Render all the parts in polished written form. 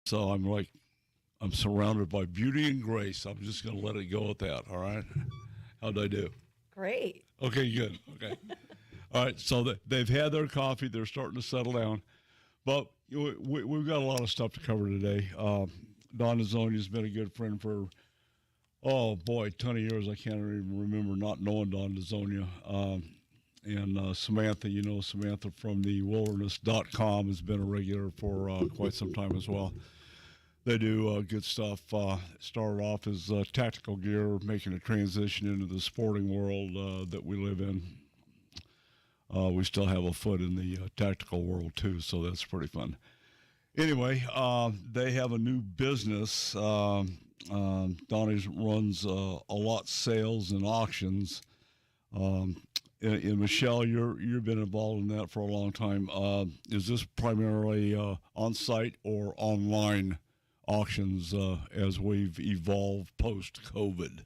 So I'm surrounded by beauty and grace. I'm just going to let it go at that. All right. How'd I do? Great. Okay, good. Okay. All right. So they've had their coffee. They're starting to settle down. But we've got a lot of stuff to cover today. Don Azonia been a good friend for, oh boy, 20 years. I can't even remember not knowing Don Azonia. And Samantha, Samantha from the wilderness.com has been a regular for quite some time as well. They do good stuff. Started off as tactical gear, making a transition into the sporting world that we live in. We still have a foot in the tactical world too, so that's pretty fun. Anyway, they have a new business. Donnie runs a lot sales and auctions. And Michelle, you've been involved in that for a long time. Is this primarily on-site or online auctions as we've evolved post-COVID?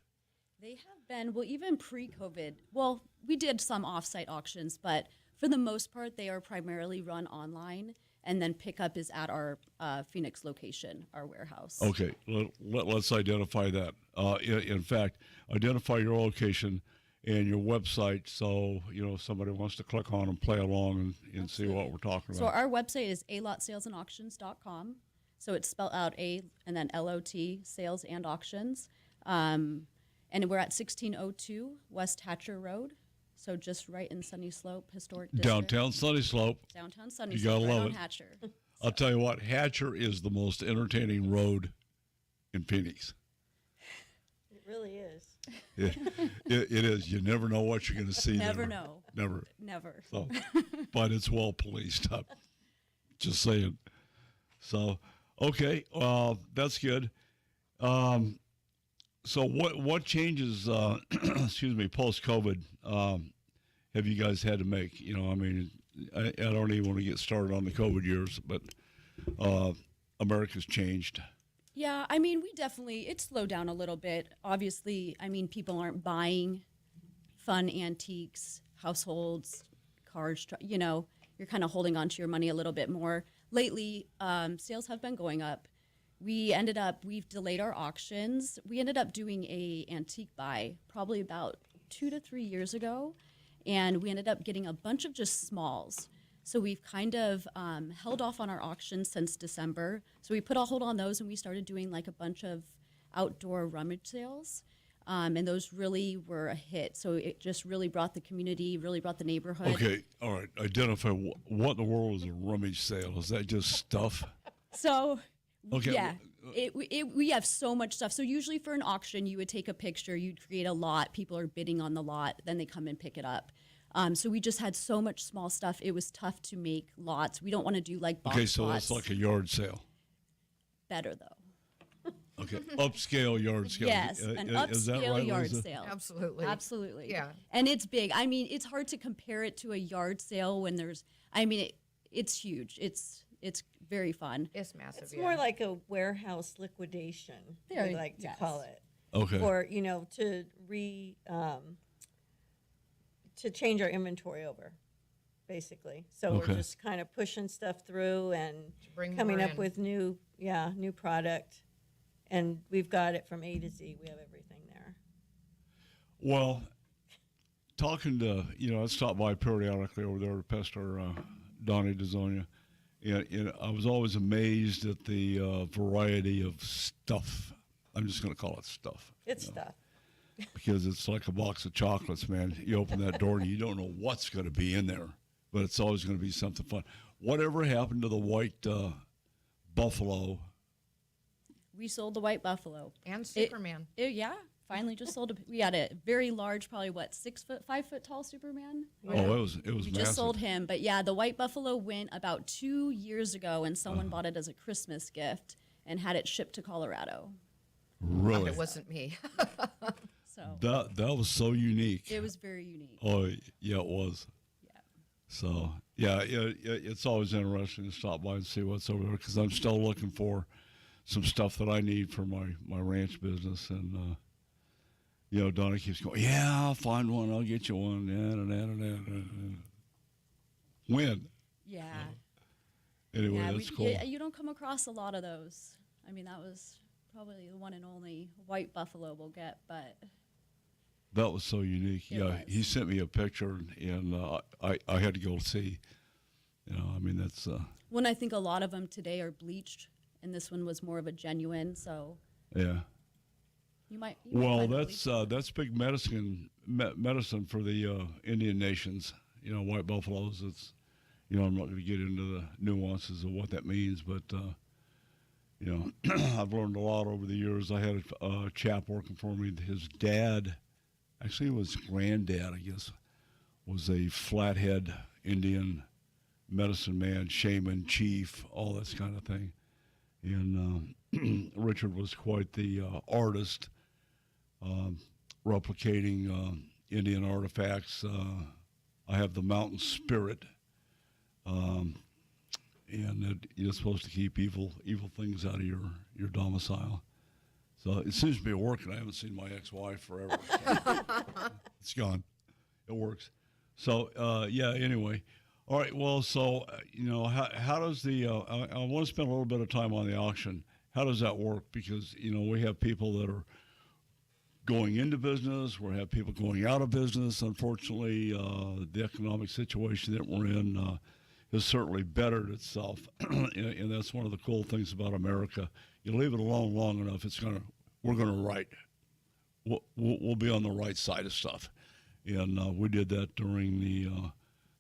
They have been, well, even pre-COVID. Well, we did some off-site auctions, but for the most part, they are primarily run online, and then pickup is at our Phoenix location, our warehouse. Okay, let's identify that. In fact, identify your location and your website, so if somebody wants to click on and play along and see what we're talking So about. our website is alotsalesandauctions.com. So it's spelled out A and then LOT, sales and auctions. And we're at 1602 West Hatcher Road. So just right in Sunny Slope, Historic District. Downtown Sunny Slope. Downtown Sunny You Slope, gotta right love on it. Hatcher. I'll tell you what, Hatcher is the most entertaining road in Phoenix. It really is. It is. You never know what you're going to see. Never there. know. Never. So, but it's well policed up. Just saying. So, okay, that's good. So what changes, excuse me, post-COVID have you guys had to make? I don't even want to get started on the COVID years, but America's changed. Yeah, it slowed down a little bit. Obviously, people aren't buying fun antiques, households, cars, you're kind of holding on to your money a little bit more. Lately, sales have been going up. We've delayed our auctions. We ended up doing a antique buy probably about 2 to 3 years ago, and we ended up getting a bunch of just smalls. So we've kind of held off on our auctions since December. So we put a hold on those, and we started doing like a bunch of outdoor rummage sales. And those really were a hit. So it just really brought the community, really brought the neighborhood. Okay, all right. Identify what in the world is a rummage sale? Is that just stuff? So, Okay. yeah, we have so much stuff. So usually for an auction, you would take a picture, you'd create a lot, people are bidding on the lot, then they come and pick it up. So we just had so much small stuff. It was tough to make lots. We don't want to do like box Okay, so lots. that's like a yard sale. Better though. Okay, upscale yard sale. Yes, an Is that upscale right, yard Lisa? sale. Absolutely. Absolutely. Yeah. And it's big. It's hard to compare it to a yard sale when it's huge. It's very fun. It's massive. It's more like a warehouse liquidation, Very- we like to yes. call it. Okay. Or, to change our inventory over, basically. So Okay. we're just kind of pushing stuff through and bring coming more up in. with new product. And we've got it from A to Z. We have everything there. Well, talking to, I stopped by periodically over there to pester Donnie Dezonia, and I was always amazed at the variety of stuff. I'm just going to call it stuff. It's stuff. Because it's like a box of chocolates, man. You open that door and you don't know what's going to be in there, but it's always going to be something fun. Whatever happened to the white buffalo? We sold the white buffalo. And Superman. Yeah, finally just sold. We had a very large, probably 6 foot, 5 foot tall Superman. Oh, it was We massive. just sold him, but yeah, the white buffalo went about 2 years ago, and someone bought it as a Christmas gift and had it shipped to Colorado. Really? It wasn't me. So That was so unique. it was very unique. Oh, yeah, it was. Yeah. So, yeah, it's always interesting to stop by and see what's over there because I'm still looking for some stuff that I need for my ranch business. And, Donna keeps going, yeah, I'll find one. I'll get you one. When? Yeah. Anyway, Yeah, that's cool. you don't come across a lot of those. I mean, that was probably the one and only white buffalo we'll get, but That was so unique. It Yeah, was. he sent me a picture, and I had to go see. You know, I mean, that's when I think a lot of them today are bleached, and this one was more of a genuine, so yeah. you might Well, find a that's big medicine for the Indian nations. You know, white buffaloes. It's, you know, I'm not going to get into the nuances of what that means, but you know, I've learned a lot over the years. I had a chap working for me. His dad, actually, his granddad, I guess, was a flathead Indian medicine man, shaman, chief, all this kind of thing. And Richard was quite the artist, replicating Indian artifacts. I have the mountain spirit, and you're supposed to keep evil things out of your domicile. So it seems to be working. I haven't seen my ex-wife forever. It's gone. It works. So yeah. Anyway, all right. Well, so you know, how does the? I want to spend a little bit of time on the auction. How does that work? Because you know, we have people that are going into business. We have people going out of business. Unfortunately, the economic situation that we're in has certainly bettered itself, and that's one of the cool things about America. You leave it alone long enough, we're gonna right. We'll be on the right side of stuff, and we did that during the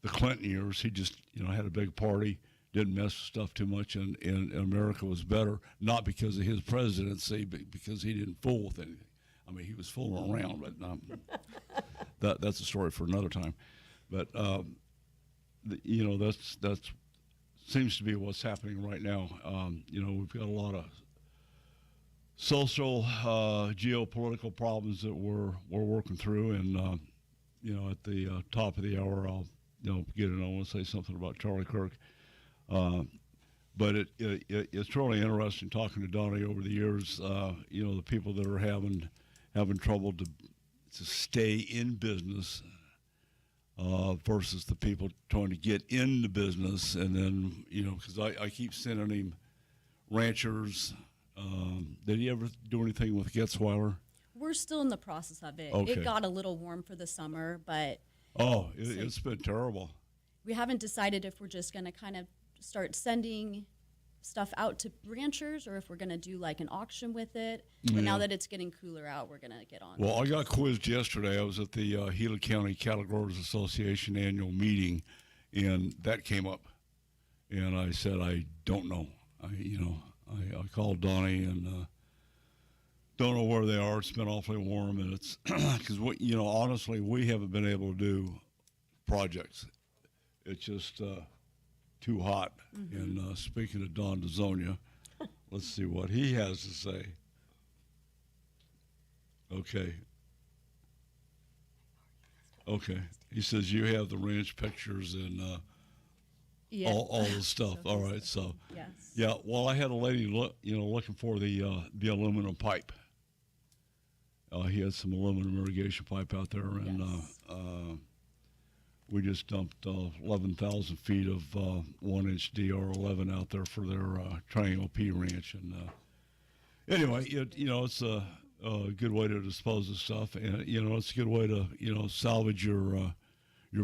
Clinton years. He just had a big party, didn't mess with stuff too much, and America was better, not because of his presidency, but because he didn't fool with anything. I mean, he was fooling around, but that's a story for another time. But that's seems to be what's happening right now. We've got a lot of social, geopolitical problems that we're working through, and at the top of the hour, I'll get in. I want to say something about Charlie Kirk, but it's really interesting talking to Donnie over the years. The people that are having trouble to stay in business. Versus the people trying to get into business, and then because I keep sending him ranchers. Did he ever do anything with Getzweiler? We're still in the process of it. Okay. It got a little warm for the summer, but It's been terrible. we haven't decided if we're just going to kind of start sending stuff out to ranchers or if we're going to do like an auction with it. But now that it's getting cooler out, we're going to get on. Well, I got quizzed yesterday. I was at the Gila County Cattle Growers Association annual meeting, and that came up. And I said, I don't know. I called Donnie and don't know where they are. It's been awfully warm, and it's because honestly, we haven't been able to do projects. It's just too hot. And speaking of Don DeZonia, let's see what he has to say. Okay. He says you have the ranch pictures and yeah. all the stuff. So All right. So yes. yeah. Well, I had a lady looking for the aluminum pipe. He had some aluminum irrigation pipe out there, and Yes. we just dumped 11,000 feet of 1-inch DR11 out there for their Triangle P Ranch. And anyway, it's a good way to dispose of stuff, and it's a good way to salvage your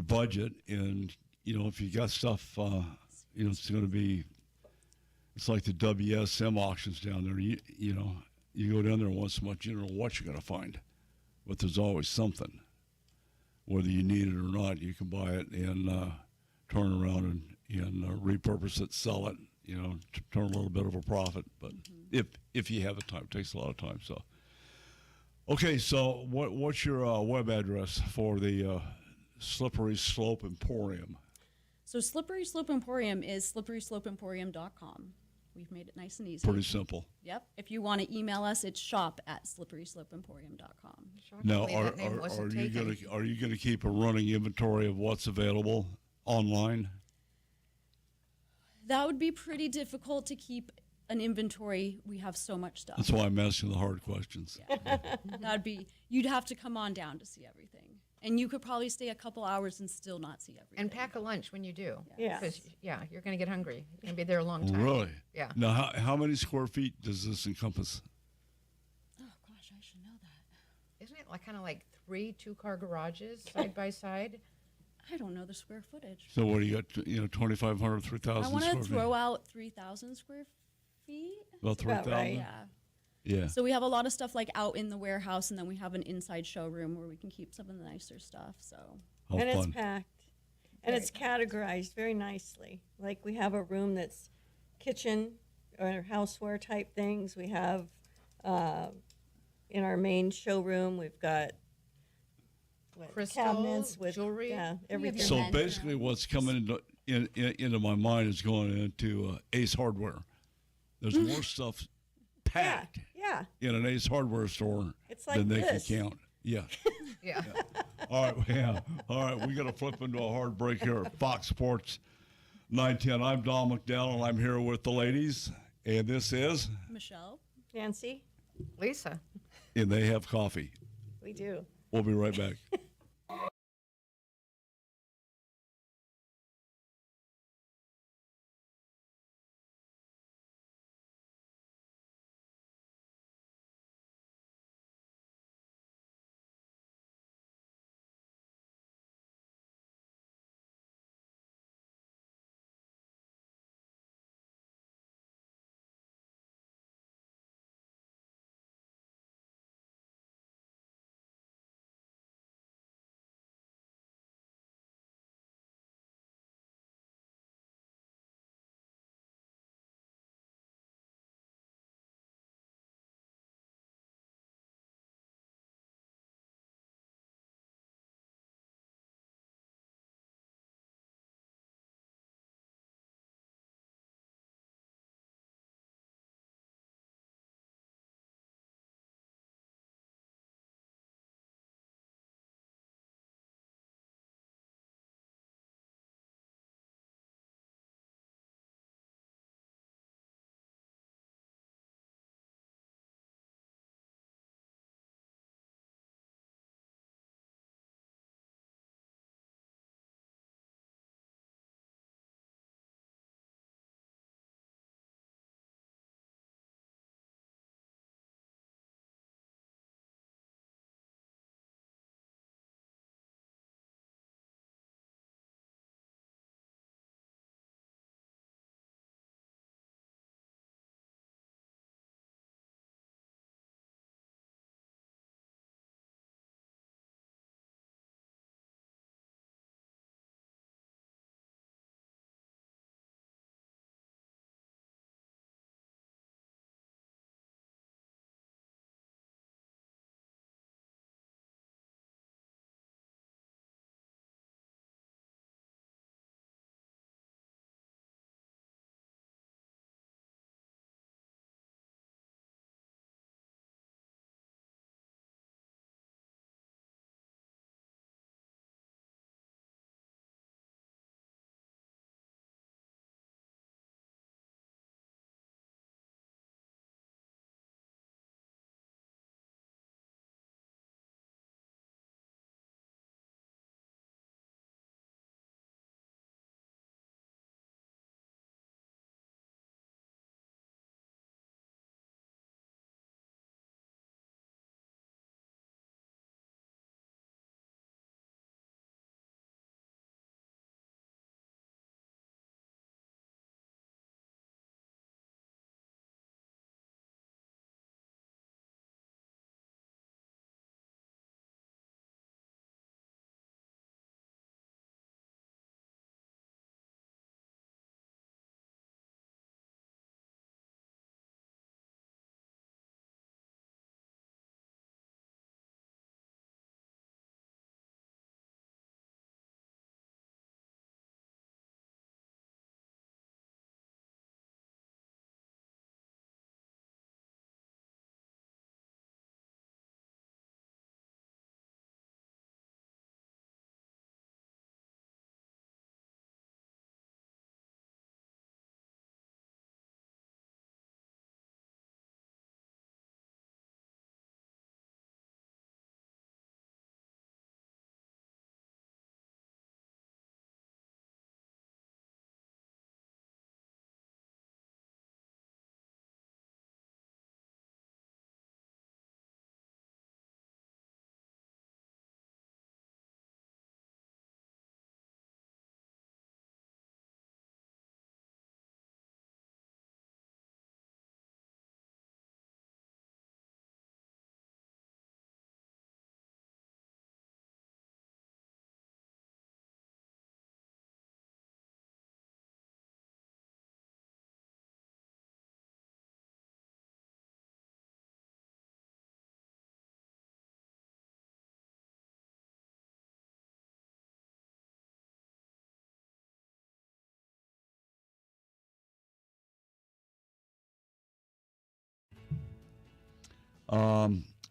budget. And if you got stuff, it's going to be. It's like the WSM auctions down there. You go down there once a month, you don't know what you're going to find, but there's always something. Whether you need it or not, you can buy it and turn around and repurpose it, sell it, to turn a little bit of a profit. But if you have the time, it takes a lot of time. So, okay, so what's your web address for the Slippery Slope Emporium? So Slippery Slope Emporium is slipperyslopeemporium.com. We've made it nice and easy. Pretty simple. Yep. If you want to email us, it's shop@slipperyslopeemporium.com. Now, Shockingly, that name wasn't taken. are you gonna keep a running inventory of what's available online? That would be pretty difficult to keep an inventory. We have so much stuff. That's why I'm asking the hard questions. That'd be, you'd have to come on down to see everything. And you could probably stay a couple hours and still not see everything. And pack a lunch when you do. Yeah. Because, you're going to get hungry. You're going to be there a long time. Really? Yeah. Now, how many square feet does this encompass? Oh gosh, I should know that. Isn't it like kind of like 3 two-car garages side by side? I don't know the square footage. So what do you got? 2,500, 3,000 I want square to feet. throw out 3,000 square feet. About about 3,000. right. Yeah. Yeah. So we have a lot of stuff like out in the warehouse, and then we have an inside showroom where we can keep some of the nicer stuff. So How and fun. it's packed. And it's categorized very nicely. Like we have a room that's kitchen or houseware type things. We have in our main showroom, we've got Crystal, cabinets with jewelry. Yeah, everything. your So men's basically, room. what's coming into my mind is going into Ace Hardware. There's more stuff packed Yeah. in an Ace Hardware store It's like than they this. can count. Yeah. Yeah. All right. Yeah. All right. We got to flip into a hard break here at Fox Sports 910. I'm Don McDowell, and I'm here with the ladies. And this is, Michelle. Nancy, Lisa. and they have coffee. we do. We'll be right back.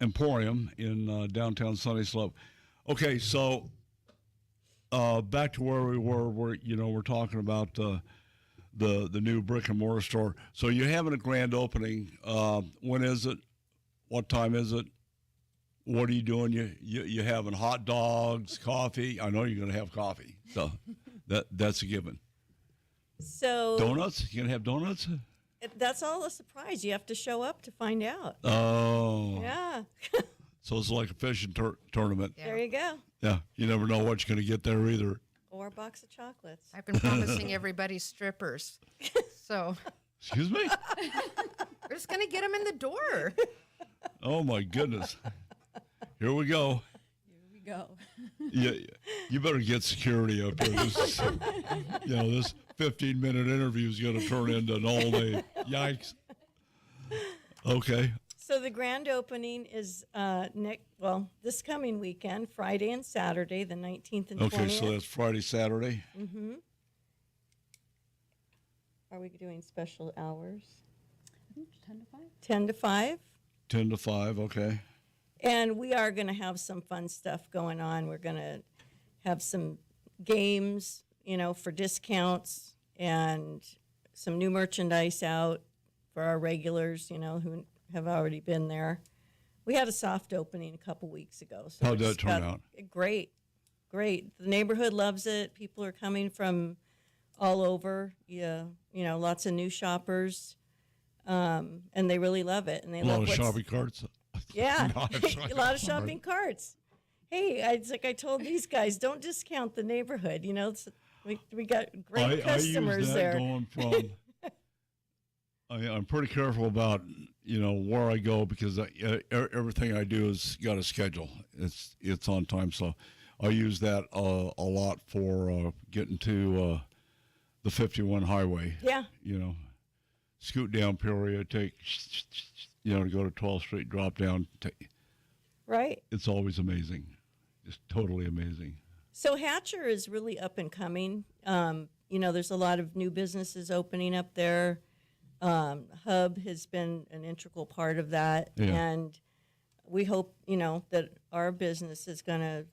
Emporium in downtown Sunny Slope. Okay, so back to where we were. We're talking about the new brick and mortar store. So you're having a grand opening. When is it? What time is it? What are you doing? You having hot dogs, coffee? I know you're going to have coffee. So that's a given. So Donuts? You going to have donuts? that's all a surprise. You have to show up to find out. Oh. Yeah. So it's like a fishing tournament. Yeah. There you go. Yeah. You never know what you're going to get there either. Or a box of chocolates. I've been promising everybody strippers. So Excuse me? we're just going to get them in the door. Oh, my goodness. Here we go. Here we go. Yeah, you better get security up here. This, this 15-minute interview is going to turn into an all-day. Yikes. Okay. So the grand opening is this coming weekend, Friday and Saturday, the 19th and 20th. Okay, so that's Friday, Saturday. Mm-hmm. Are we doing special hours? I think 10 to 5. 10 to 5. 10 to 5, okay. And we are going to have some fun stuff going on. We're going to have some games, for discounts and some new merchandise out for our regulars, who have already been there. We had a soft opening a couple weeks ago. So How'd that turn out? Great. The neighborhood loves it. People are coming from all over. Yeah, lots of new shoppers, and they really love it. And they A lot love of what's- shopping carts. Yeah, No, I'm sorry. a lot of shopping carts. Hey, it's like I told these guys, don't discount the neighborhood. We got great customers I use that there. going from. I'm pretty careful about where I go because everything I do has got a schedule. It's on time, so I use that a lot for getting to the 51 highway. Yeah, Scoot down Peoria, take to go to 12th Street, drop down. right. It's always amazing, just totally amazing. So Hatcher is really up and coming. There's a lot of new businesses opening up there. Hub has been an integral part of that, Yeah. and we hope that our business is going to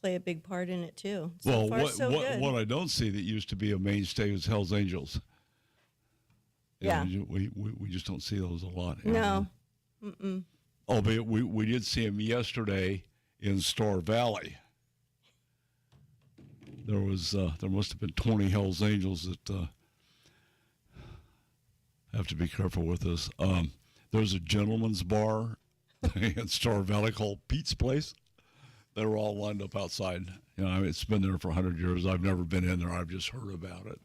play a big part in it too. So Well, far, so good. what I don't see that used to be a mainstay is Hell's Angels. Yeah. We just don't see those a lot. No. Albeit we did see them yesterday in Star Valley. There must have been 20 Hell's Angels that have to be careful with this. There's a gentleman's bar in Star Valley called Pete's Place. They were all lined up outside. It's been there for 100 years. I've never been in there. I've just heard about it.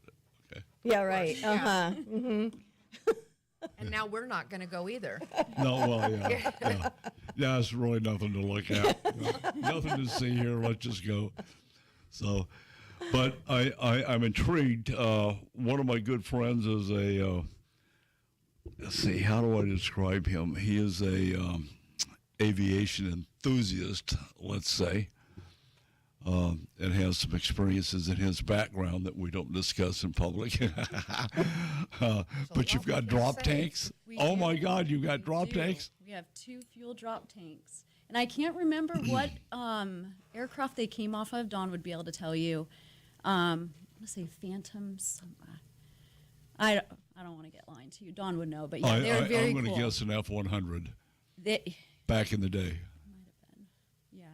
Okay. Yeah, right. Yeah. Uh-huh. And now we're not going to go either. No, well, yeah. Yeah, it's really nothing to look at. Nothing to see here. Let's just go. So, but I'm intrigued. One of my good friends is let's see, how do I describe him? He is a aviation enthusiast, let's say, and has some experiences in his background that we don't discuss in public. But you've got drop tanks. We Oh do. my God, you've got drop do. tanks. We have 2 fuel drop tanks. And I can't remember what aircraft they came off of. Dawn would be able to tell you. Let's say Phantoms. I don't want to get lying to you. Dawn would know, but yeah, they're very I'm going to cool. guess an F-100 They, back in the day. yeah,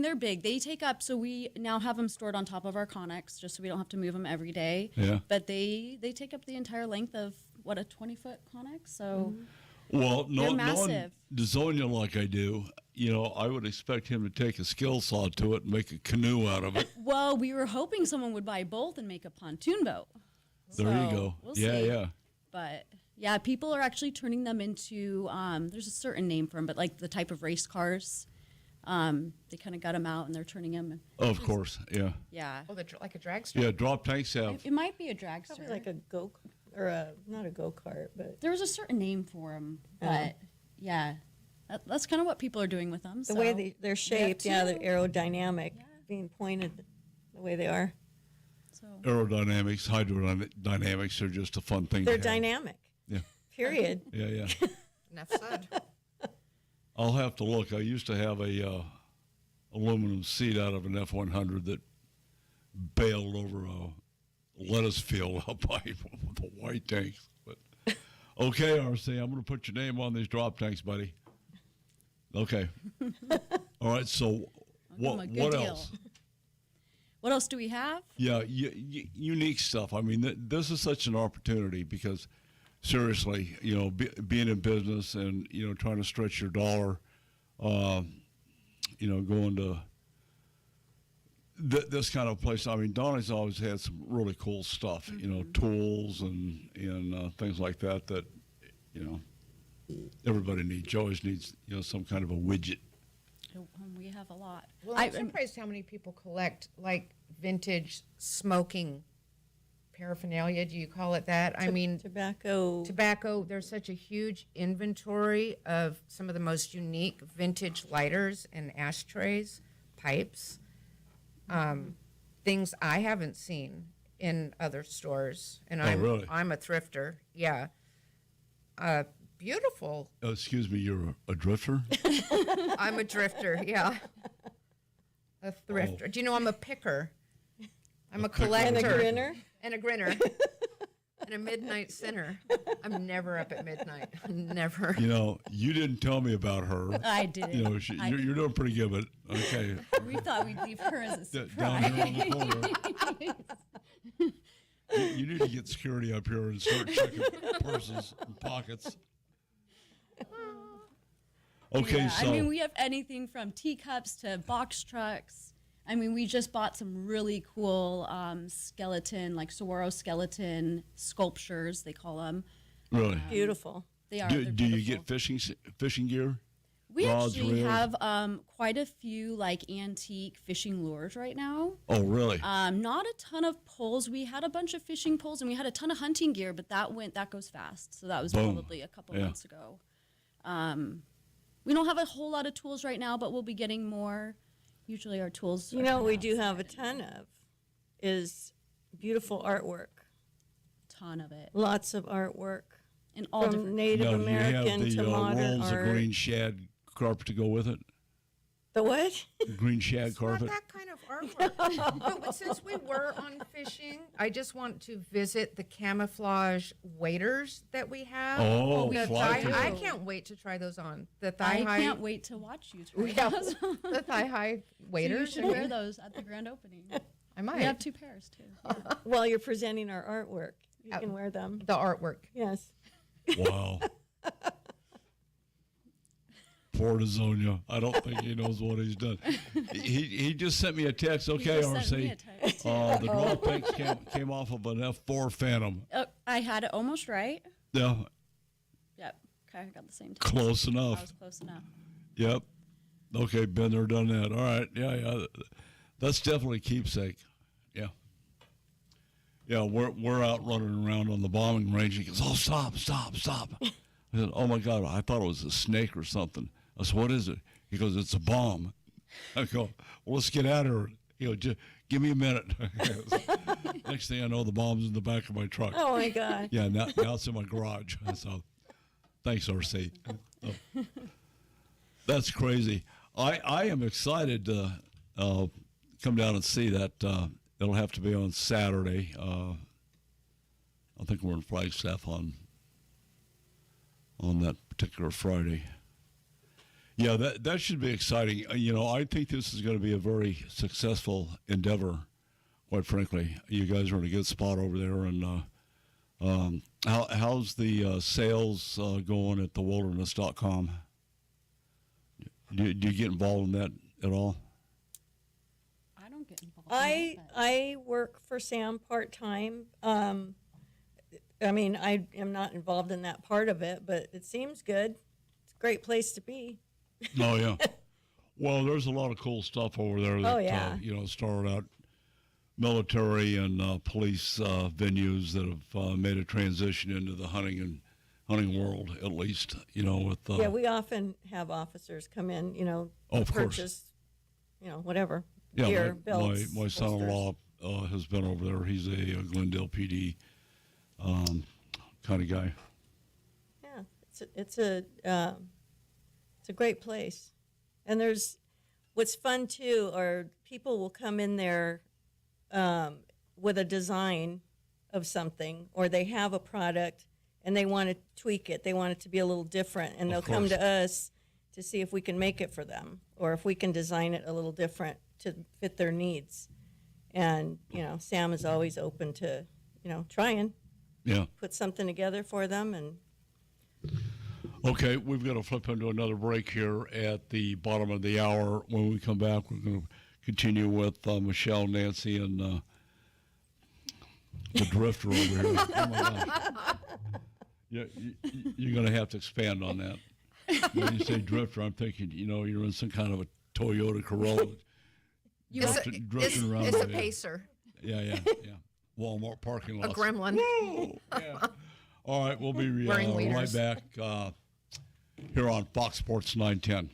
they're big. They take up, so we now have them stored on top of our Connex, just so we don't have to move them every day. Yeah. But they take up the entire length of, a 20-foot Connex? So Well, They're knowing massive. Desonia like I do, I would expect him to take a skill saw to it and make a canoe out of it. Well, we were hoping someone would buy both and make a pontoon boat. There you So, go. we'll Yeah, see. yeah. But yeah, people are actually turning them into, there's a certain name for them, but like the type of race cars. They kind of got them out and they're turning them. Of course, yeah. Yeah. Oh, like a dragster? Yeah, drop tanks have. It might be a dragster. Probably like a not a go-kart, but There was a certain name for them, but yeah, that's kind of what people are doing with them. the way they're shaped, yeah, they're 2. aerodynamic, being pointed the way they are. So Aerodynamics, hydrodynamics are just a fun thing They're to have. dynamic, Yeah, period. yeah, yeah. Enough said. I'll have to look. I used to have a aluminum seat out of an F-100 that bailed over a lettuce field up by the white tanks. But okay, RC, I'm going to put your name on these drop tanks, buddy. Okay. All right. So give 'em a good what deal. else? What else do we have? Yeah, unique stuff. I mean, this is such an opportunity because, seriously, being in business and trying to stretch your dollar, going to this kind of place. I mean, Donnie's always had some really cool stuff. Tools and things like that. Everybody needs. You always needs some kind of a widget. We have a lot. Well, I'm surprised how many people collect like vintage smoking paraphernalia. Do you call it that? I mean, tobacco. There's such a huge inventory of some of the most unique vintage lighters and ashtrays, pipes, things I haven't seen in other stores. And really? I'm a thrifter. Yeah. Beautiful. Excuse me, you're a drifter? I'm a drifter, yeah. A thrifter. Oh. Do you know I'm a picker? I'm a picker. collector. And a grinner. And a grinner. And a midnight sinner. I'm never up at midnight. Never. You didn't tell me about her. I did. You're doing pretty good, but okay. We thought we'd leave her as a Down surprise. here on the corner. You need to get security up here and start checking purses and pockets. Okay, Yeah, so I mean, we have anything from teacups to box trucks. I mean, we just bought some really cool skeleton, like Saguaro skeleton sculptures, they call them. really, Beautiful. They are. do they're you beautiful. get fishing gear? We rods, actually reels? have quite a few like antique fishing lures right now. Oh, really? Not a ton of poles. We had a bunch of fishing poles and we had a ton of hunting gear, but that goes fast. So that was Boom. probably a couple Yeah. months ago. We don't have a whole lot of tools right now, but we'll be getting more. Usually our tools. We do have a ton of is beautiful artwork. ton of it Lots of artwork in all from different. Native Now, do you American have the to modern rolls of art. green shad carpet to go with it? The what? Green shad It's carpet? not that kind of artwork. But since we were on fishing, I just want to visit the camouflage waders that we have. Oh, The fly thigh, I fishing. can't wait to try those on. The thigh I high. can't wait to watch you try Yeah, those. So the thigh high you waders. should wear those at the grand opening. I might. We have 2 pairs too. While you're presenting our artwork, you can wear them. The artwork. Yes. Wow. Poor Azonia. I don't think he knows what he's done. He just sent me a text. Okay, just sent me RC. a text. The drop tanks came off of an F4 Phantom. Oh, I had it almost right. Yeah, Yep. Okay, I got the same. Text. close I enough. was close enough. Yep. Okay, been there, done that. All right. Yeah. That's definitely keepsake. Yeah. Yeah, we're out running around on the bombing range. He goes, "Oh, stop. I said, "Oh my God, I thought it was a snake or something." I said, "What is it?" He goes, "It's a bomb." I go, "Well, let's get out of here." He goes, "Just give me a minute." Next thing I know, the bomb's in the back of my truck. Oh my God. Yeah, now it's in my garage. So, thanks, RC. Oh. That's crazy. I am excited to come down and see that. It'll have to be on Saturday. I think we're in Flagstaff on that particular Friday. Yeah, that should be exciting. I think this is going to be a very successful endeavor. Quite frankly, you guys are in a good spot over there. And how's the sales going at thewilderness.com? Do you get involved in that at all? I don't get involved. in that, but- I work for Sam part time. I mean, I am not involved in that part of it, but it seems good. It's a great place to be. Oh yeah. Well, there's a lot of cool stuff over there. That, Oh, yeah. Started out military and police venues that have made a transition into the hunting world, at least. With Yeah, we often have officers come in, Oh, of course. purchase, whatever, yeah, gear, belts, my son-in-law has been over there. He's a Glendale PD kind of guy. Yeah, it's a It's a great place. And there's what's fun too, are people will come in there with a design of something, or they have a product and they want to tweak it. They want it to be a little different, and they'll come to us to see if we can make it for them, or if we can design it a little different to fit their needs. And, you know, Sam is always open to, you know, trying. Yeah. Put something together for them. And Okay, we've got to flip into another break here at the bottom of the hour. When we come back, we're going to continue with Michelle, Nancy, and the drifter over here. Oh my gosh. Yeah, you're going to have to expand on that. When you say drifter, I'm thinking, you know, you're in some kind of a Toyota Corolla. Drifting around. It's a pacer. Yeah. Walmart parking lot. A gremlin. Yeah. All right, we'll be Wearing right waders. back here on Fox Sports 910.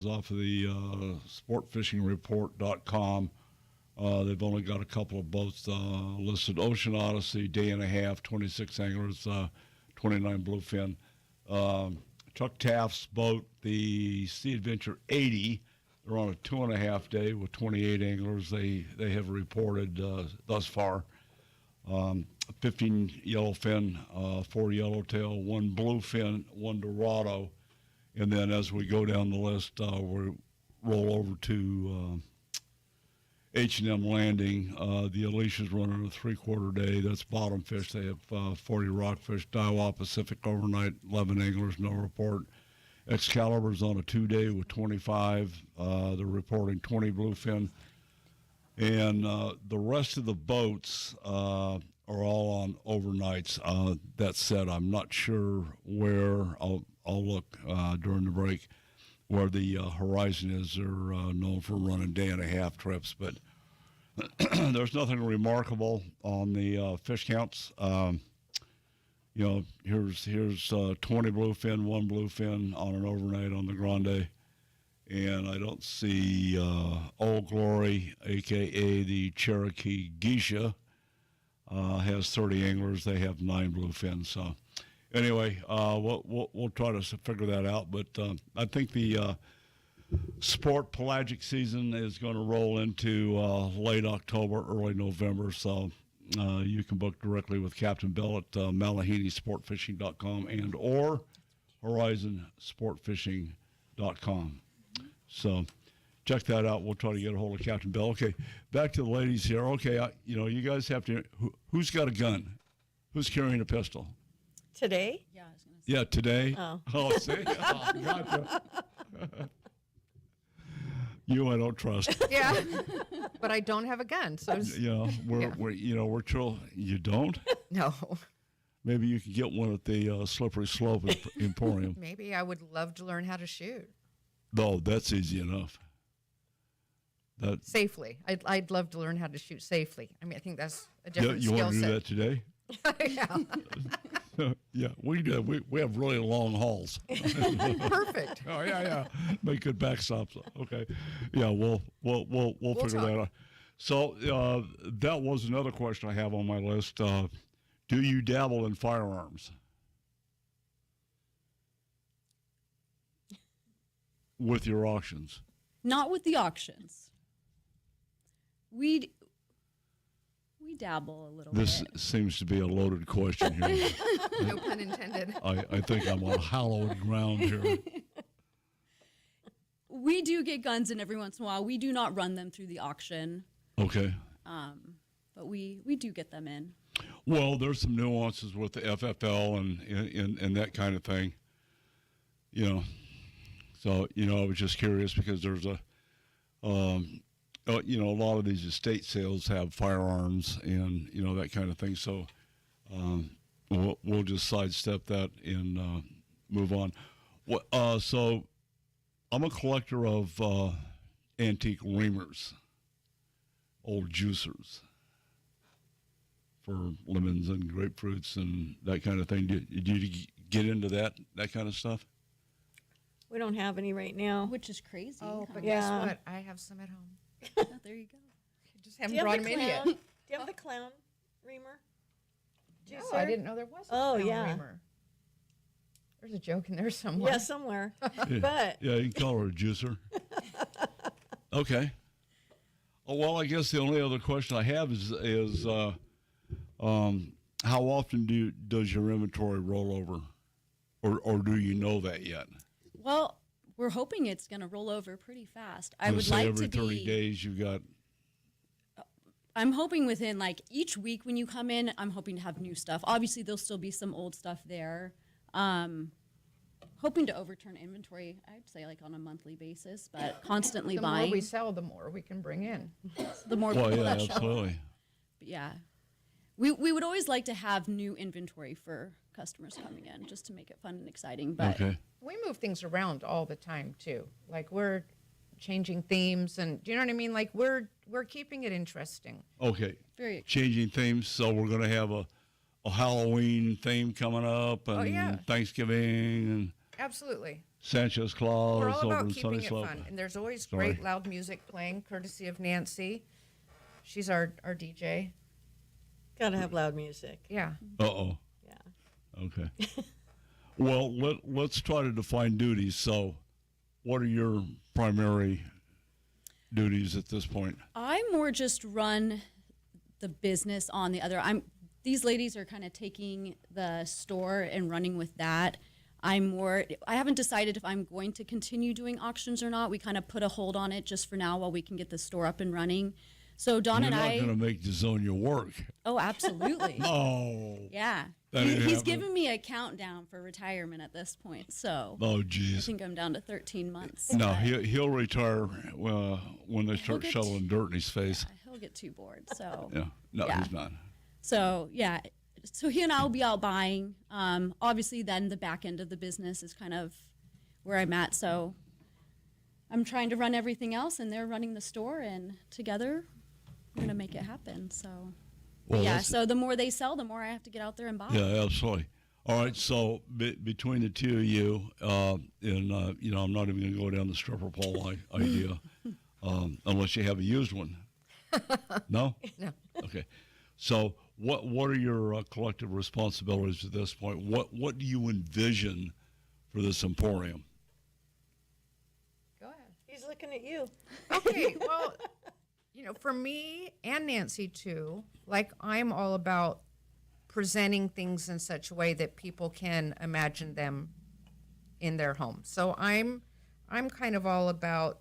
off of the sportfishingreport.com. They've only got a couple of boats listed. Ocean Odyssey, day and a half, 26 anglers, 29 bluefin. Chuck Taft's boat, the Sea Adventure 80, they're on a 2.5 day with 28 anglers. They have reported thus far. 15 yellowfin, 4 yellowtail, 1 bluefin, 1 Dorado. And then as we go down the list, we roll over to H&M Landing. The Alicia's running a 3/4 day. That's bottom fish. They have 40 rockfish. Daiwa Pacific overnight, 11 anglers, no report. Excalibur's on a 2 day with 25. They're reporting 20 bluefin. And the rest of the boats are all on overnights. That said, I'm not sure where. I'll look during the break where the Horizon is. They're known for running day and a half trips, but there's nothing remarkable on the fish counts. Here's 20 bluefin, 1 bluefin on an overnight on the Grande. And I don't see Old Glory, a.k.a. the Cherokee Geisha, has 30 anglers. They have 9 bluefins. So anyway, we'll try to figure that out. But I think the sport pelagic season is going to roll into late October, early November. So you can book directly with Captain Bill at MalahiniSportFishing.com and or HorizonSportFishing.com. So check that out. We'll try to get a hold of Captain Bill. Okay, back to the ladies here. Okay, you guys have to. Who's got a gun? Who's carrying a pistol? Today? Yeah, I was gonna say. Yeah, today. Oh. See? Oh, gotcha. You, I don't trust. Yeah, but I don't have a gun, so We're chill. You don't? no. Maybe you can get one at the Slippery Slope Emporium. Maybe I would love to learn how to shoot No, that's easy enough. safely. I'd love to learn how to shoot safely. I mean, I think that's a You different skill want to do set. that today? Yeah, Yeah, we do. We have really long hauls. perfect. Oh yeah. Make good backstops. Okay, yeah. We'll figure talk. that out. So that was another question I have on my list. Do you dabble in firearms? With your auctions? Not with the auctions. We dabble a little This bit. seems to be a loaded question here. No pun intended. I think I'm on hallowed ground here. We do get guns in every once in a while. We do not run them through the auction, Okay. but we do get them in. Well, there's some nuances with the FFL and that kind of thing. So, I was just curious because there's a lot of these estate sales have firearms and, that kind of thing. So we'll just sidestep that and move on. So I'm a collector of antique reamers, old juicers for lemons and grapefruits and that kind of thing. Do you get into that kind of stuff? We don't have any right now. Which is crazy. Oh, but Yeah. guess what? I have some at home. Oh, there you go. I just Do haven't you brought have them the in yet. clown? Do you have the clown reamer? Oh, I didn't know there was a Oh, clown yeah. reamer. There's a joke in there somewhere. Yeah, somewhere. Yeah. But Yeah, you can call her a juicer. Okay. Oh, well, I guess the only other question I have is how often does your inventory roll over, or do you know that yet? Well, we're hoping it's going to roll over pretty fast. I Let's would say like every to 30 be. days you've got. I'm hoping within each week when you come in, I'm hoping to have new stuff. Obviously, there'll still be some old stuff there. Hoping to overturn inventory, I'd say on a monthly basis, but constantly The buying. more we sell, the more we can bring in. The more Well, people yeah, that show. absolutely. But yeah, we would always like to have new inventory for customers coming in, just to make it fun and exciting. But Okay. We move things around all the time too. Like we're changing themes, and do you know what I mean? Like we're keeping it interesting. Okay. very Changing themes, so we're going to have a Halloween theme coming up, and Oh, yeah. Thanksgiving, and Absolutely. Sanchez We're all Claus over about in Sunny keeping it Slope. fun, and there's always Sorry. great loud music playing, courtesy of Nancy. She's our DJ. Gotta have loud music. Yeah. Uh-oh. Yeah. Okay. Well, let's try to define duties. So, what are your primary duties at this point? I more just run the business on the other. These ladies are kind of taking the store and running with that. I haven't decided if I'm going to continue doing auctions or not. We kind of put a hold on it just for now while we can get the store up and running. So Don You're and not I. going to make Dazonia work. Oh, absolutely. Oh. Yeah. That ain't He's happening. given me a countdown for retirement at this point. So Oh, I geez. think I'm down to 13 months. No, but he'll retire when they start get shoveling dirt in his face. he'll get too bored. So Yeah. No, Yeah. he's not. So yeah, so he and I will be out buying. Obviously, then the back end of the business is kind of where I'm at. So I'm trying to run everything else, and they're running the store, and together we're gonna make it happen. So Well, yeah, that's- so the more they sell, the more I have to get out there and buy. Yeah, absolutely. All right, so between the two of you, and you know, I'm not even going to go down the stripper pole idea, unless you have a used one. No. No. Okay. So what are your collective responsibilities at this point? What do you envision for this emporium? Go ahead. He's looking at you. Okay, well, for me and Nancy too, like I'm all about presenting things in such a way that people can imagine them in their home. So I'm kind of all about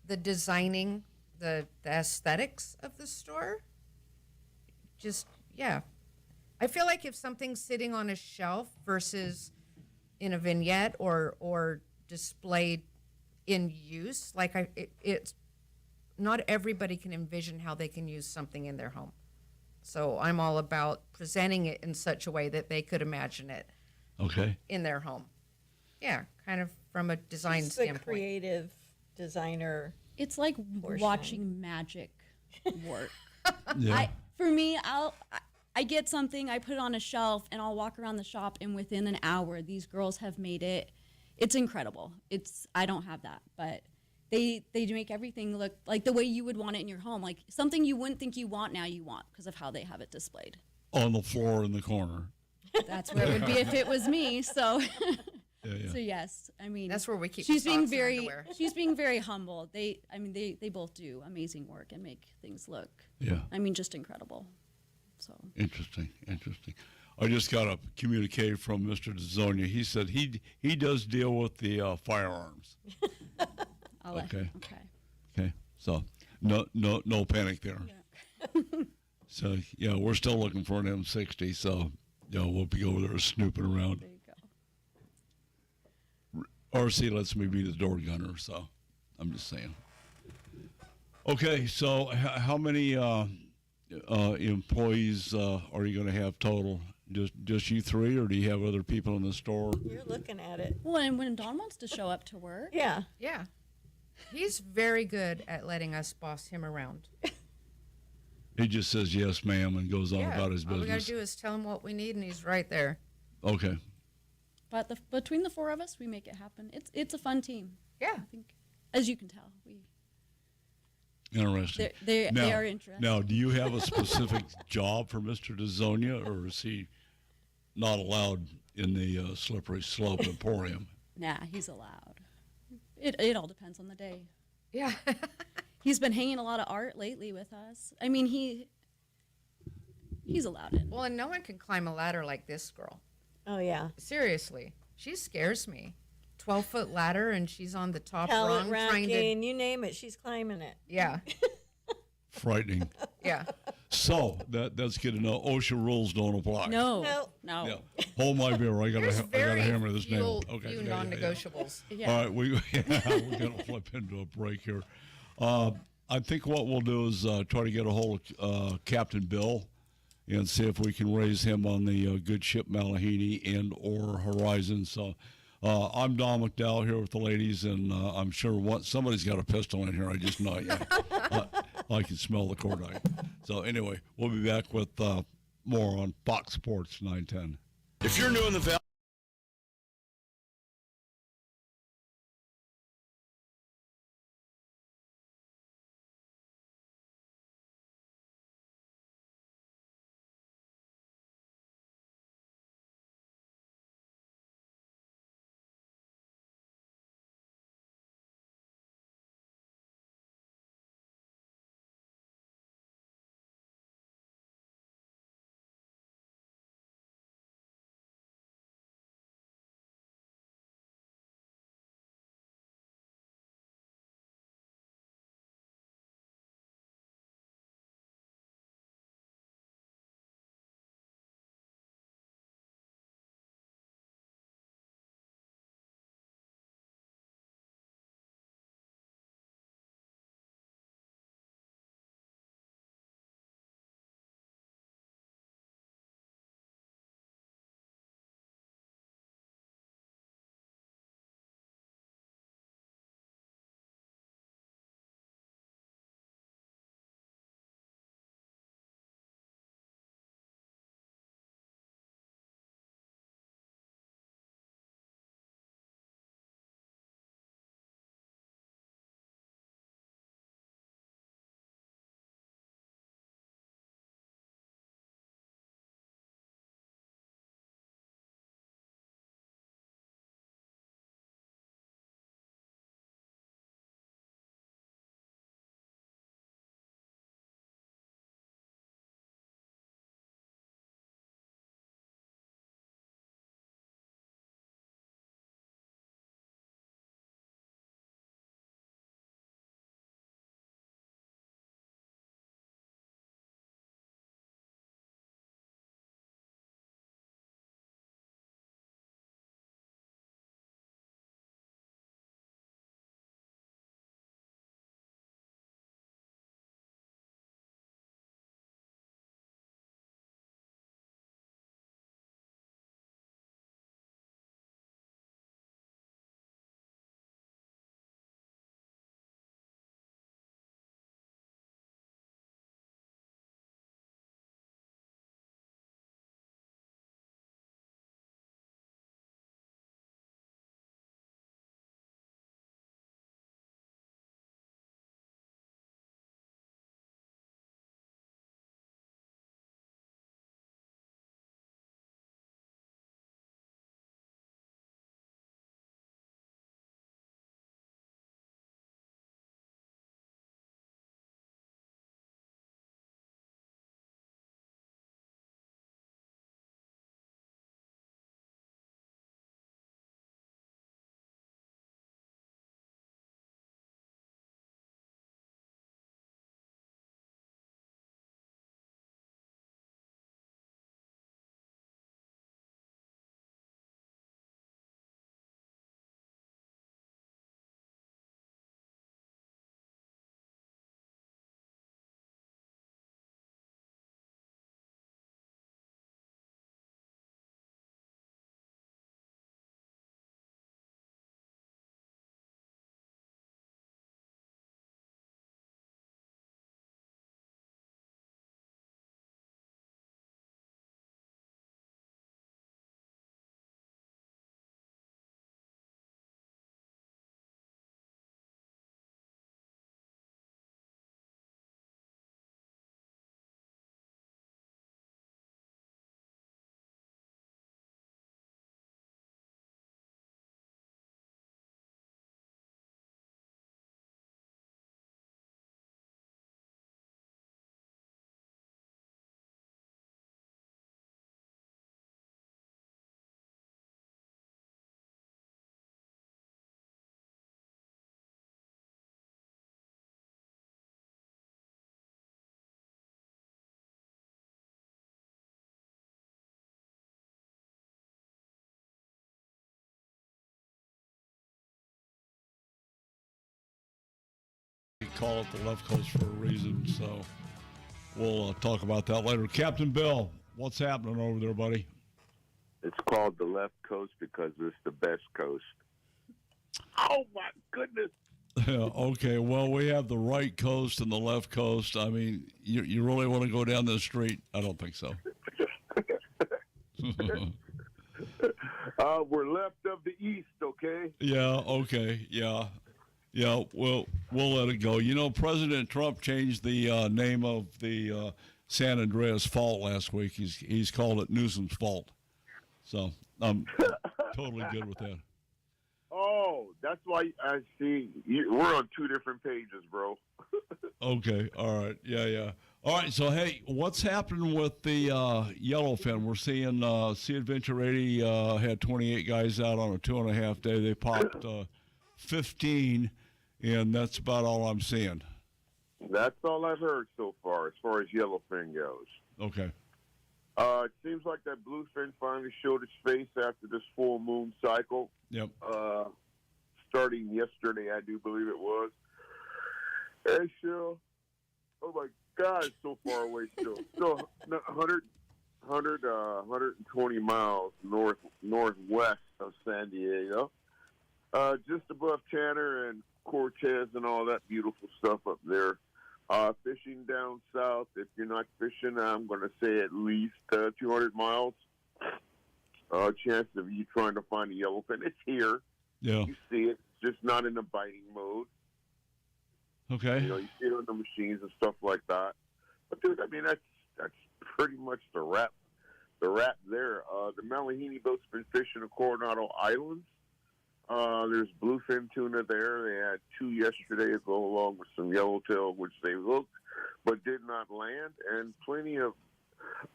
the designing, the aesthetics of the store. Just, yeah. I feel like if something's sitting on a shelf versus in a vignette or displayed in use, like it's not everybody can envision how they can use something in their home. So I'm all about presenting it in such a way that they could imagine it Okay. in their home. Yeah, kind of from a design He's the standpoint. creative designer. It's like Portion. watching magic work. Yeah. For me, I get something, I put it on a shelf, and I'll walk around the shop, and within an hour, these girls have made it. It's incredible. I don't have that, but they do make everything look like the way you would want it in your home, like something you wouldn't think you want now you want because of how they have it displayed. On the floor in the corner. That's where it would be if it was me. So, Yeah, yeah. so yes, I mean That's where we keep she's the being socks and very underwear. she's being very humble. They both do amazing work and make things look. Yeah. I mean, just incredible. So Interesting. I just got a communique from Mr. Dazonia. He said he does deal with the firearms. I'll let Okay. okay. Okay. So no panic there. So yeah, we're still looking for an M60. So we'll be over there snooping around. There you go. RC lets me be the door gunner, so I'm just saying. Okay, so how many employees are you going to have total? Just you three, or do you have other people in the store? You're looking at it. Well, and when Don wants to show up to work, Yeah. Yeah. He's very good at letting us boss him around. He just says yes, ma'am, and goes on Yeah. about his All we got business. to do is tell him what we need, and he's right there. Okay, but between the four of us, we make it happen. It's a fun team. Yeah. I think, as you can tell, interesting. they now, are interested. Now, do you have a specific job for Mr. Dazonia, or is he not allowed in the Slippery Slope Emporium? Nah, he's allowed. It all depends on the day. Yeah. He's been hanging a lot of art lately with us. I mean, he's allowed it. Well, and no one can climb a ladder like this girl. Oh, yeah. Seriously. She scares me. 12-foot ladder, and she's on the top Pallet rung trying to. racking, you name it, she's climbing it. Yeah. Frightening. Yeah. So that's good to know. OSHA rules don't apply. No, No. no. Yeah. Hold my beer. I There's gotta very hammer this nail. few Okay. few yeah, yeah, yeah. non-negotiables. Yeah. All right, we're gonna flip into a break here. I think what we'll do is try to get a hold of Captain Bill and see if we can raise him on the good ship Malahini and or Horizon. So I'm Don McDowell here with the ladies, and I'm sure somebody's got a pistol in here. I just know it. I can smell the cordite. So anyway, we'll be back with more on Fox Sports 910. If you're new in the Valley. call it the left coast for a reason. So we'll talk about that later. Captain Bill, what's happening over there, buddy? It's called the left coast because it's the best coast. Oh, my goodness. Okay, well, we have the right coast and the left coast. I mean, you really want to go down this street? I don't think so. We're left of the east, okay? Yeah, okay, yeah. Yeah, we'll let it go. You know, President Trump changed the name of the San Andreas Fault last week. He's called it Newsom's Fault. So I'm totally good with that. Oh, that's why I see. We're on two different pages, bro. Okay, all right, yeah. All right, so hey, what's happening with the yellowfin? We're seeing Sea Adventure 80 had 28 guys out on a 2.5 day. They popped 15, and that's about all I'm seeing. That's all I've heard so far as yellowfin goes. Okay. It seems like that bluefin finally showed its face after this full moon cycle. Yep. Starting yesterday, I do believe it was. Hey, Cheryl. Oh, my God, it's so far away still. So 120 miles northwest of San Diego. Just above Tanner and Cortez and all that beautiful stuff up there. Fishing down south, if you're not fishing, I'm going to say at least 200 miles. Chance of you trying to find a yellowfin. It's here. Yeah. You see it. It's just not in the biting mode. Okay. You know, you see it on the machines and stuff like that. But, dude, I mean, that's pretty much the wrap there. The Malahini boat's been fishing the Coronado Islands. There's bluefin tuna there. They had 2 yesterday to go along with some yellowtail, which they hooked but did not land, and plenty of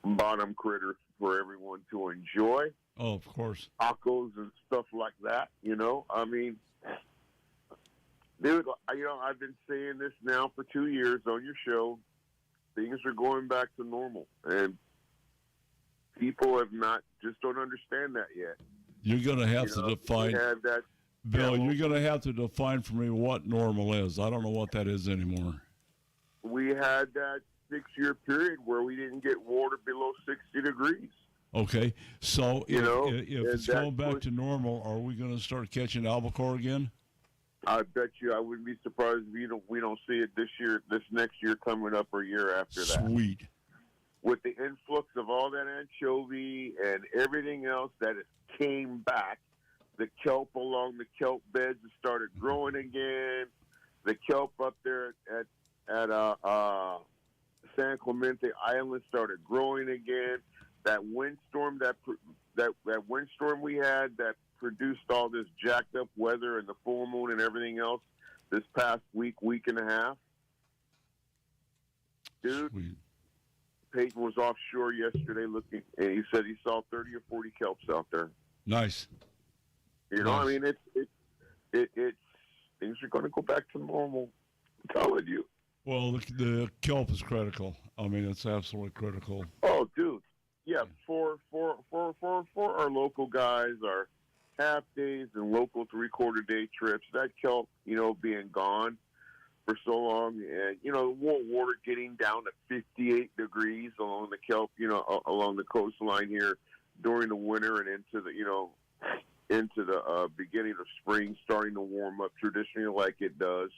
bottom critters for everyone to enjoy. Oh, of course. Tacos and stuff like that, you know. I mean, dude, you know, I've been saying this now for 2 years on your show. Things are going back to normal, and people just don't understand that yet. You're going to have to define, Bill, you're going to have to define for me what normal is. I don't know what that is anymore. We had that 6-year period where we didn't get water below 60 degrees. Okay, so if it's going back was, to normal, are we going to start catching albacore again? I bet you I wouldn't be surprised if we don't see it this next year coming up or year after that. Sweet. With the influx of all that anchovy and everything else that came back, the kelp along the kelp beds has started growing again. The kelp up there at San Clemente Island started growing again. That windstorm that windstorm we had that produced all this jacked up weather and the full moon and everything else this past week and a half. Dude, Sweet. Peyton was offshore yesterday looking, and he said he saw 30 or 40 kelps out there. Nice. You know, Nice. I mean, it's things are going to go back to normal. I'm telling you. Well, the kelp is critical. I mean, it's absolutely critical. Oh, dude. Yeah, for our local guys, our half days and local 3/4 day trips, that kelp, you know, being gone for so long, and you know, water getting down to 58 degrees along the kelp, you know, along the coastline here during the winter and into the beginning of spring, starting to warm up traditionally like it does.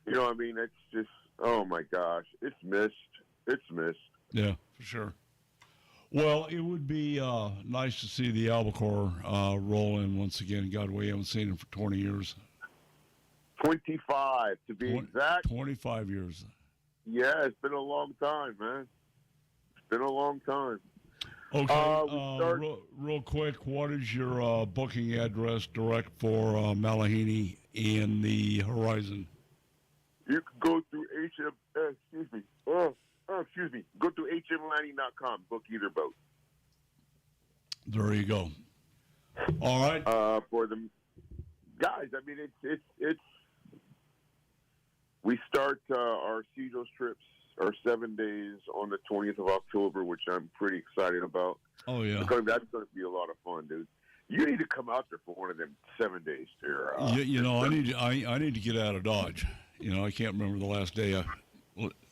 You know, I mean, it's just, oh my gosh, it's missed. It's missed. Yeah, for sure. Well, it would be nice to see the albacore roll in once again. God, we haven't seen it for 20 years. 25 to be exact. 25 years. Yeah, it's been a long time, man. It's been a long time. Okay, real quick, what is your booking address direct for Malahini and the Horizon? You can go through Go through hmlanding.com. Book either boat. There you go. All right. For the guys, I mean, it's. We start our Cedros trips, our 7 days on the 20th of October, which I'm pretty excited about. Oh yeah. Because that's going to be a lot of fun, dude. You need to come out there for one of them 7 days there. You know, I need to get out of Dodge. I can't remember the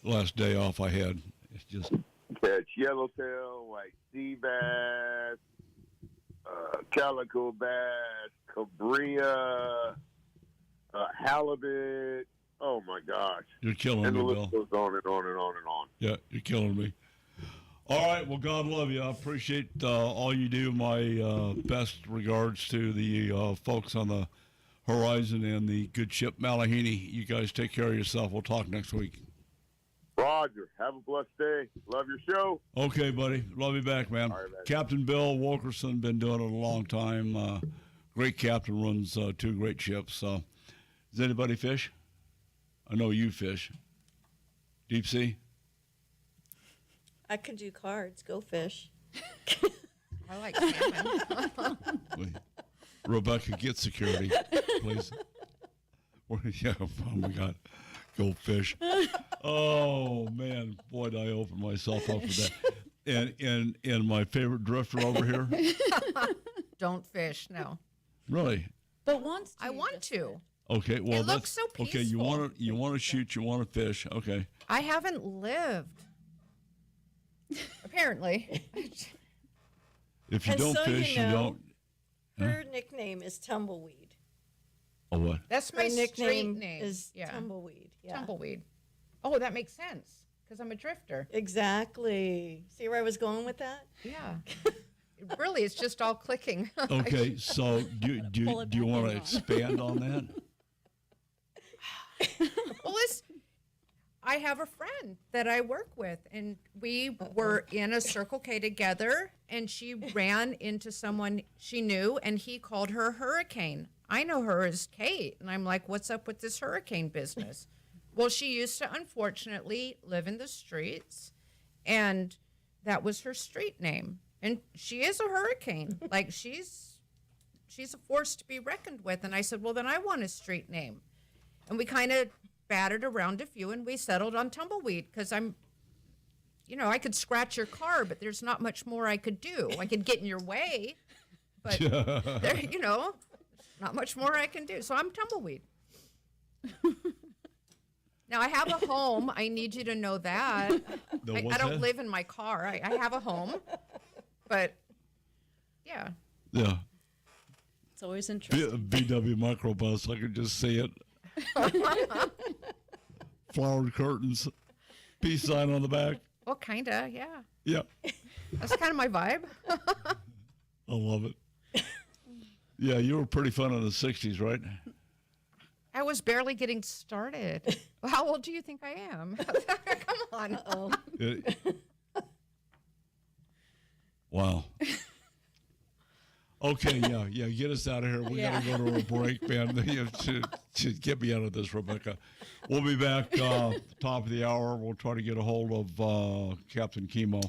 last day off I had. It's just Catch yellowtail, white sea bass, calico bass, cabria, halibut. Oh my gosh! you're killing And me, the Bill. list goes on and on and on and on. Yeah, you're killing me. All right. Well, God love you. I appreciate all you do. My best regards to the folks on the horizon and the good ship Malahini. You guys take care of yourself. We'll talk next week. Roger. Have a blessed day. Love your show. Okay, buddy. Love you back, man. All right, man. Captain Bill Wilkerson, been doing it a long time. Great captain, runs 2 great ships. Does anybody fish? I know you fish. Deep sea? I could do cards. Go fish. I like salmon. Wait. Rebecca, get security, please. Yeah, oh my God. Go fish. Oh, man. Boy, did I open myself up for that. And my favorite drifter over here? Don't fish, no. Really? But wants to. I want just to. Okay, well, It looks so okay. You peaceful. want to shoot, you want to fish. Okay. I haven't lived. Apparently. If you And don't so you fish, you know- don't. Her nickname is Tumbleweed. Oh, what? That's Her my street nickname name. is yeah. Tumbleweed. Yeah. Tumbleweed. Oh, that makes sense because I'm a drifter. Exactly. See where I was going with that? Yeah. Really, it's just all clicking. Okay, so do pull it you back want to in on. expand on that? Well, I have a friend that I work with, and we were in a Circle K together, and she ran into someone she knew, and he called her Hurricane. I know her as Kate, and I'm like, what's up with this hurricane business? Well, she used to, unfortunately, live in the streets, and that was her street name. And she is a hurricane. Like, she's a force to be reckoned with. And I said, well, then I want a street name. And we kind of batted around a few, and we settled on Tumbleweed because I could scratch your car, but there's not much more I could do. I could get in your way, but not much more I can do. So I'm Tumbleweed. Now I have a home. I need you to know that. No, I what's don't that? live in my car. I have a home, but yeah. Yeah. It's always interesting. VW microbus. I could just see it. Flowered curtains. Peace sign on the back. Well, kinda, yeah. Yeah. That's kind of my vibe. I love it. Yeah, you were pretty fun in the 60s, right? I was barely getting started. How old do you think I am? Come on. Oh, It- wow. Okay, yeah, get us out of here. We got to go to a break, man. You should get me out of this, Rebecca. We'll be back top of the hour. We'll try to get a hold of Captain Chemo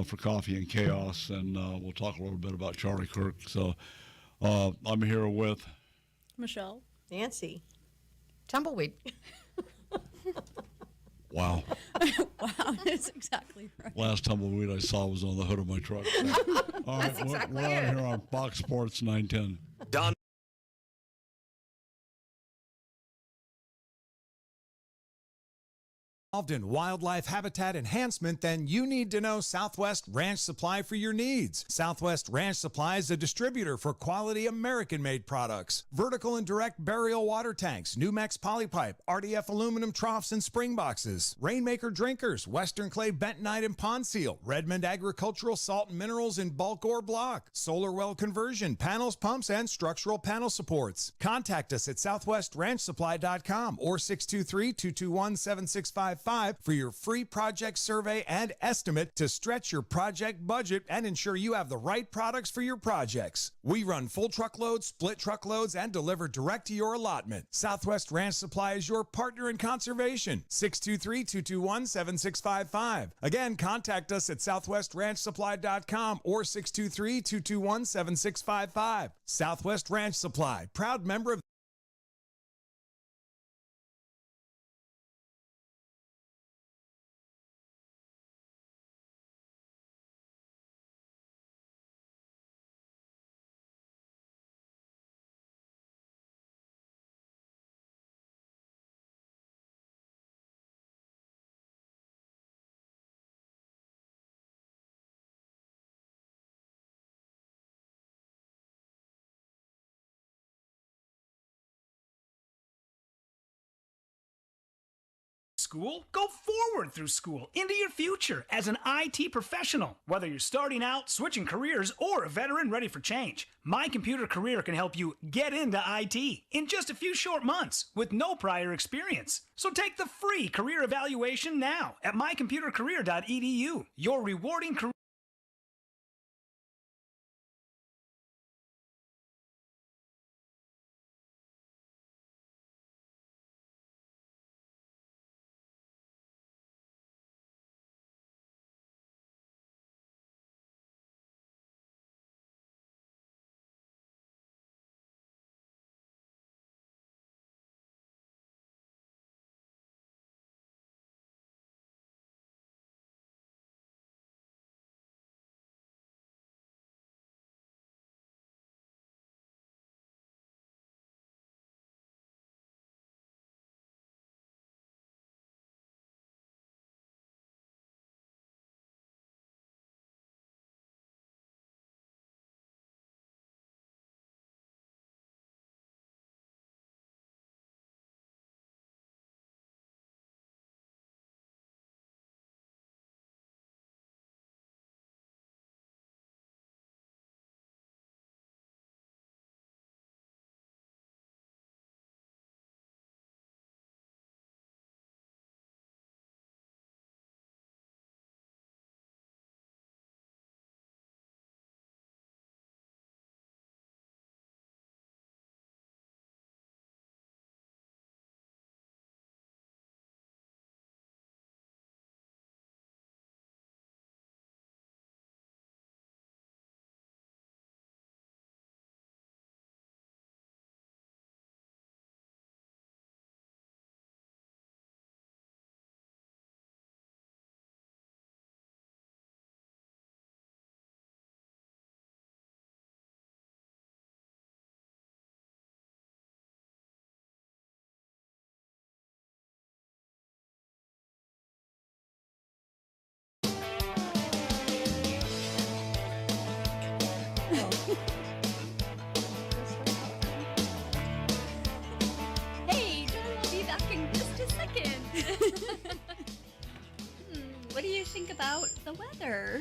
for Coffee and Chaos, and we'll talk a little bit about Charlie Kirk. So I'm here with Michelle. Nancy. Tumbleweed. wow. Wow, that's exactly right. Last tumbleweed I saw was on the hood of my truck. All right, exactly we're out it. here on Fox Sports 910. Don Involved in wildlife habitat enhancement, then you need to know Southwest Ranch Supply for your needs. Southwest Ranch Supply is a distributor for quality American-made products. Vertical and direct burial water tanks, Numex polypipe, RDF aluminum troughs and spring boxes, Rainmaker drinkers, Western clay bentonite and pond seal, Redmond agricultural salt and minerals in bulk or block, solar well conversion, panels, pumps, and structural panel supports. Contact us at southwestranchsupply.com or 623-221-7655 for your free project survey and estimate to stretch your project budget and ensure you have the right products for your projects. We run full truckloads, split truckloads, and deliver direct to your allotment. Southwest Ranch Supply is your partner in conservation. 623-221-7655. Again, contact us at southwestranchsupply.com or 623-221-7655. Southwest Ranch Supply, proud member of school, go forward through school into your future as an IT professional. Whether you're starting out, switching careers, or a veteran ready for change, My Computer Career can help you get into IT in just a few short months with no prior experience. So take the free career evaluation now at mycomputercareer.edu. Your rewarding career. Hey, John, I'll be back in just a second. What do you think about the weather?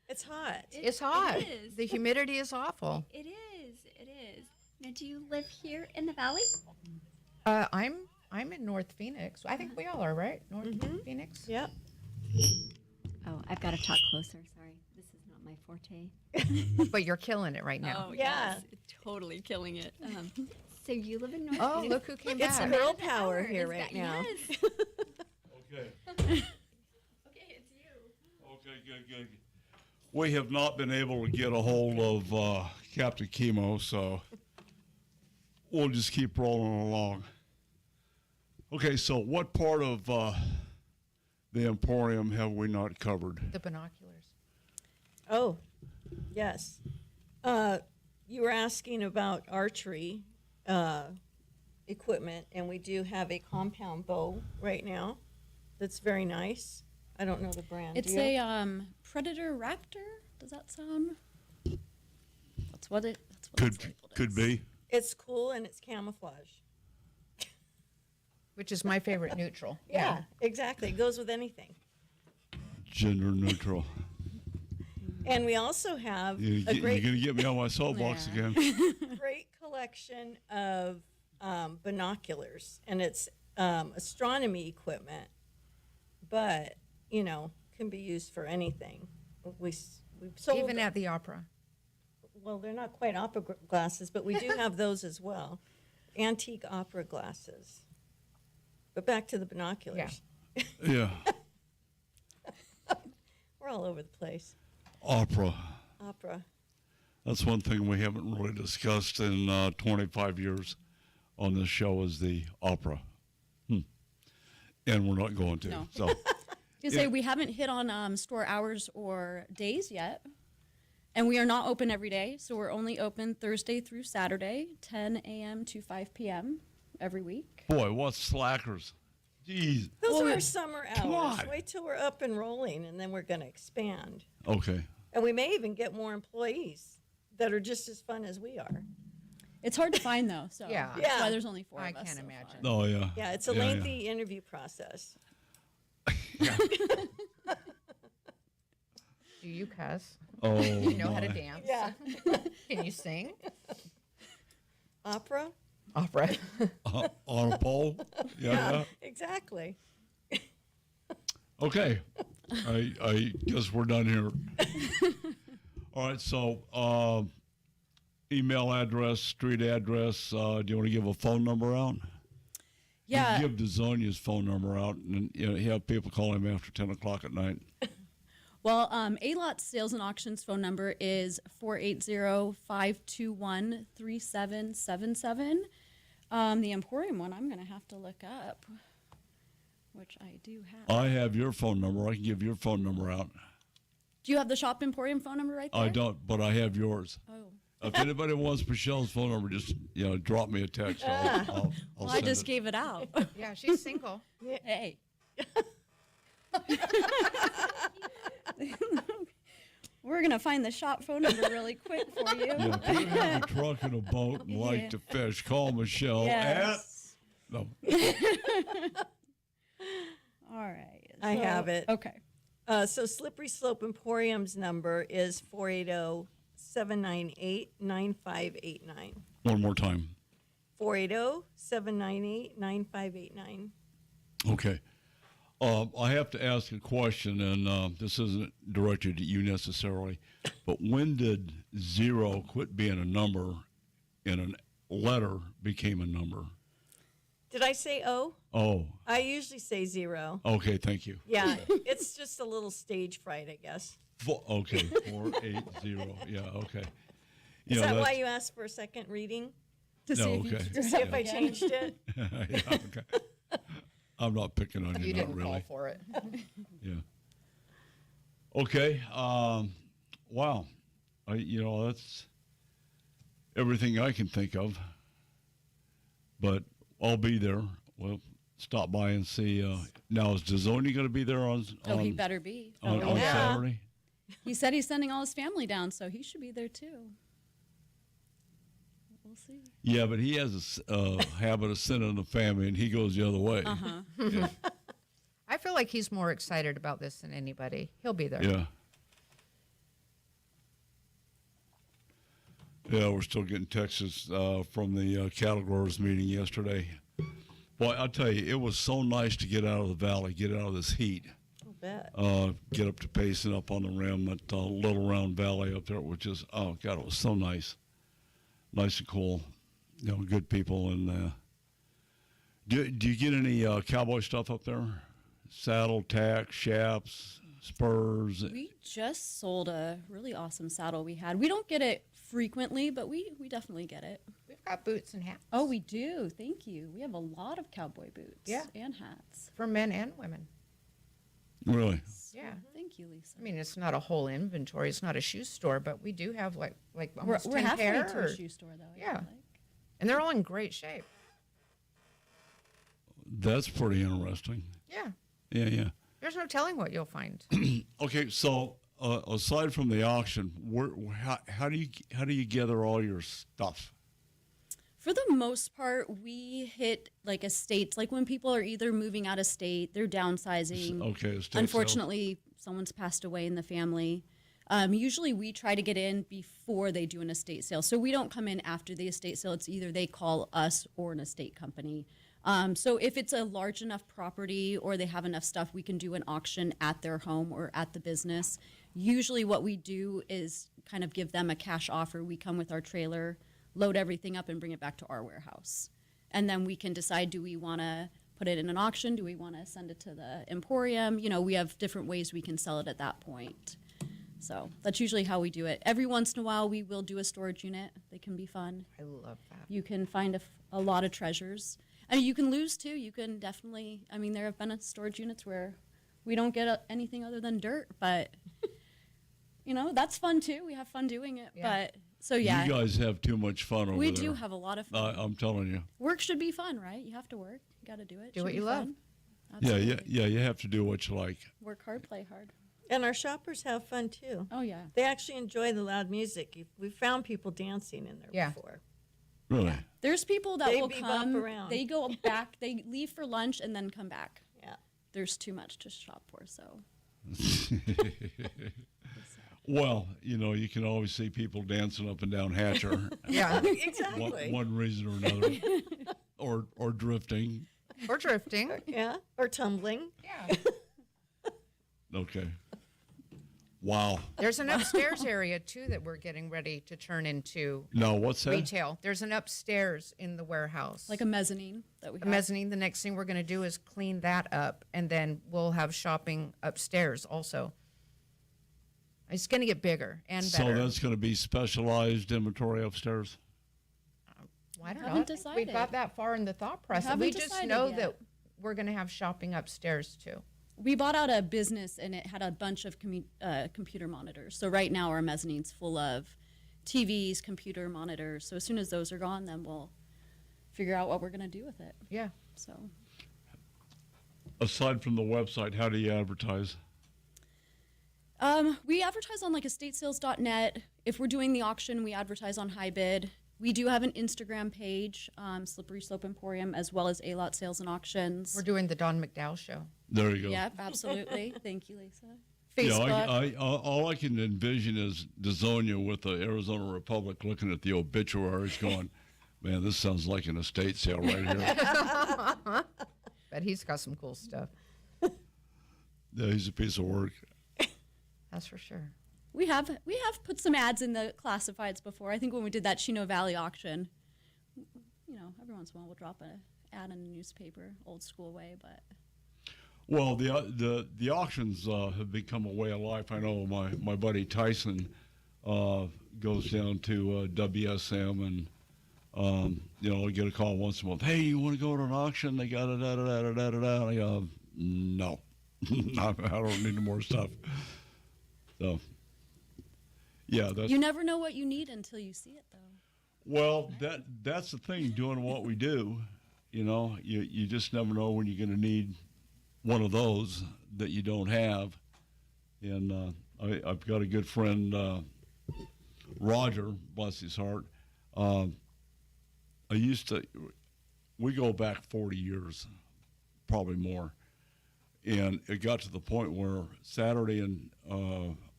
It's hot. It's hot. It is. The humidity is awful. It is. It is. Now, do you live here in the valley? I'm in North Phoenix. I think we all are, right? North Phoenix. Yep. Oh, I've got to talk closer. Sorry, this is not my forte. But you're killing it right now. Oh, Yeah. yes, totally killing it. So you live in North Oh, Phoenix? look who came It's back. girl power here Is right that- now. Yes. Okay. Okay, it's you. Okay, good. We have not been able to get a hold of Captain Chemo, so we'll just keep rolling along. Okay, so what part of the Emporium have we not covered? The binoculars. Oh, yes. You were asking about archery equipment, and we do have a compound bow right now that's very nice. I don't know the brand. It's do you? a Predator Raptor. Does that sound? That's what it's labeled Could as. be. It's cool and it's camouflage. Which is my favorite neutral. Yeah, exactly. It goes with anything. Gender neutral. And we also have You're a going to get me on my soapbox Yeah. again. great collection of binoculars, and it's astronomy equipment, but can be used for anything. We've sold Even at the opera. well, they're not quite opera glasses, but we do have those as well, antique opera glasses. But back to the binoculars. Yeah. We're all over the place. Opera. Opera. That's one thing we haven't really discussed in 25 years on this show is the opera. And we're not going to. No. So, You say we haven't hit on store hours or days yet, and we are not open every day. So we're only open Thursday through Saturday, 10 a.m. to 5 p.m. every week. boy, what slackers. Jeez. Those Well, are our summer come hours. on. Wait till we're up and rolling, and then we're going to expand. Okay. And we may even get more employees that are just as fun as we are. It's hard to find though, so Yeah. that's Yeah. why there's only 4 I of us. can't so imagine. far. Oh yeah. Yeah, it's a lengthy interview process. Do you cuss? Oh, You know how to my. dance? Yeah. Can you sing? Opera? Opera. On a pole. Yeah. Exactly. Okay. I guess we're done here. All right. So, email address, street address. Do you want to give a phone number out? Yeah. You give Dazonia's phone number out, and you have people call him after 10 o'clock at night. Well, A-Lot's sales and auctions phone number is 480-521-3777. The Emporium one I'm going to have to look up, which I do have. I have your phone number. I can give your phone number out. Do you have the Shop Emporium phone number right there? I don't, but I have yours. Oh. If anybody wants Michelle's phone number, just drop me a text. I'll Well, I send just it. gave it out. Yeah, she's single. Hey. We're going to find the shop phone number really quick for you. Yeah, if you have a truck and a boat and like to fish, call Michelle Yes. at. No. All right. I have it. Okay. So Slippery Slope Emporium's number is 480-798-9589. One more time. 480-798-9589. Okay. I have to ask a question, and this isn't directed at you necessarily, but when did 0 quit being a number and a letter became a number? Did I say O? Oh, I usually say 0. okay, thank you. Yeah, it's just a little stage fright, I guess. Okay, 480. Yeah, okay. Is that why that's- you asked for a second reading? To No, see if you okay. screwed See up if I again. changed it? Yeah, okay. I'm not picking on you, You not didn't really. call for it. Yeah. Okay. Wow. That's everything I can think of. But I'll be there. We'll stop by and see. Now, is Dazonia going to be there on Oh, he better be. on yeah. Saturday? He said he's sending all his family down, so he should be there too. We'll see. Yeah, but he has a habit of sending the family, and he goes the other way. Uh-huh. Yeah. I feel like he's more excited about this than anybody. He'll be there. Yeah. Yeah, we're still getting texts from the cattle growers meeting yesterday. Boy, I'll tell you, it was so nice to get out of the valley, get out of this heat, I'll bet. get up to Payson up on the rim at Little Round Valley up there, which is, oh, God, it was so nice. Nice and cool. Good people. And do you get any cowboy stuff up there? Saddle, tack, shaps, spurs? We just sold a really awesome saddle we had. We don't get it frequently, but we definitely get it. We've got boots and hats. Oh, we do. Thank you. We have a lot of cowboy boots Yeah. and hats. For men and women. Really? Yeah. Thank you, Lisa. I mean, it's not a whole inventory. It's not a shoe store, but we do have like We're almost 10 halfway pair. to a shoe store, though. I Yeah. feel like. And they're all in great shape. That's pretty interesting. Yeah. Yeah. There's no telling what you'll find. Okay, so aside from the auction, how do you gather all your stuff? For the most part, we hit like estates, like when people are either moving out of state, they're downsizing. Okay, estate Unfortunately, someone's passed away in the family. Usually we try to get in before they do an estate sale. So we don't come in after the estate sale. It's either they call us or an estate company. So if it's a large enough property or they have enough stuff, we can do an auction at their home or at the business. Usually what we do is kind of give them a cash offer. We come with our trailer, load everything up and bring it back to our warehouse. And then we can decide, do we want to put it in an auction? Do we want to send it to the Emporium? We have different ways we can sell it at that point. So that's usually how we do it. Every once in a while, we will do a storage unit. They can be fun. I love that. You can find a lot of treasures. I mean, you can lose too. You can definitely, there have been storage units where we don't get anything other than dirt, but, that's fun too. We have fun doing it. Yeah. But, so yeah, You guys have too much fun over we there. do have a lot of fun. I'm telling you. Work should be fun, right? You have to work. You got to do it. Do Should what be you love. fun. Yeah, Absolutely. you have to do what you like. Work hard, play hard. And our shoppers have fun too. Oh, yeah. They actually enjoy the loud music. We found people dancing in there Yeah. before. Really? There's people that They will bebop come. around. They go back. They leave for lunch and then come back. Yeah. There's too much to shop for, so. Well, you know, you can always see people dancing up and down Hatcher. Yeah. Exactly. one reason or another, or drifting. Or drifting. Yeah. Or tumbling. Yeah. Okay. Wow. There's an upstairs area too that we're getting ready to turn into Now, what's that? retail. There's an upstairs in the warehouse. Like a mezzanine that we a have. mezzanine. The next thing we're going to do is clean that up, and then we'll have shopping upstairs also. It's going to get bigger and So better. that's going to be specialized inventory upstairs? Well, I don't Haven't know. decided. We've got that far in the thought process. haven't We just decided know yet. that we're going to have shopping upstairs too. We bought out a business and it had a bunch of computer monitors. So right now our mezzanine's full of TVs, computer monitors. So as soon as those are gone, then we'll figure out what we're going to do with it. Yeah. So Aside from the website, how do you advertise? we advertise on like estatesales.net. If we're doing the auction, we advertise on HiBid. We do have an Instagram page, Slippery Slope Emporium, as well as A-Lot Sales and Auctions. We're doing the Don McDowell show. There you go. Yep, absolutely. Thank you, Lisa. Facebook. Yeah, all I can envision is DeZonia with the Arizona Republic looking at the obituaries going, man, this sounds like an estate sale right here. But he's got some cool stuff. Yeah, he's a piece of work. That's for sure. We have put some ads in the classifieds before. I think when we did that Chino Valley auction, you know, every once in a while we'll drop an ad in a newspaper, old school way, but Well, the auctions have become a way of life. I know my buddy Tyson goes down to WSM and you know, I get a call once a month. Hey, you want to go to an auction? They got it, da da da da da da. I go, no, I don't need any more stuff. So, yeah, that's you never know what you need until you see it, though. well. That's the thing. Doing what we do, you know, you just never know when you're going to need one of those that you don't have. And I've got a good friend, Roger, bless his heart. We go back 40 years, probably more. And it got to the point where Saturday and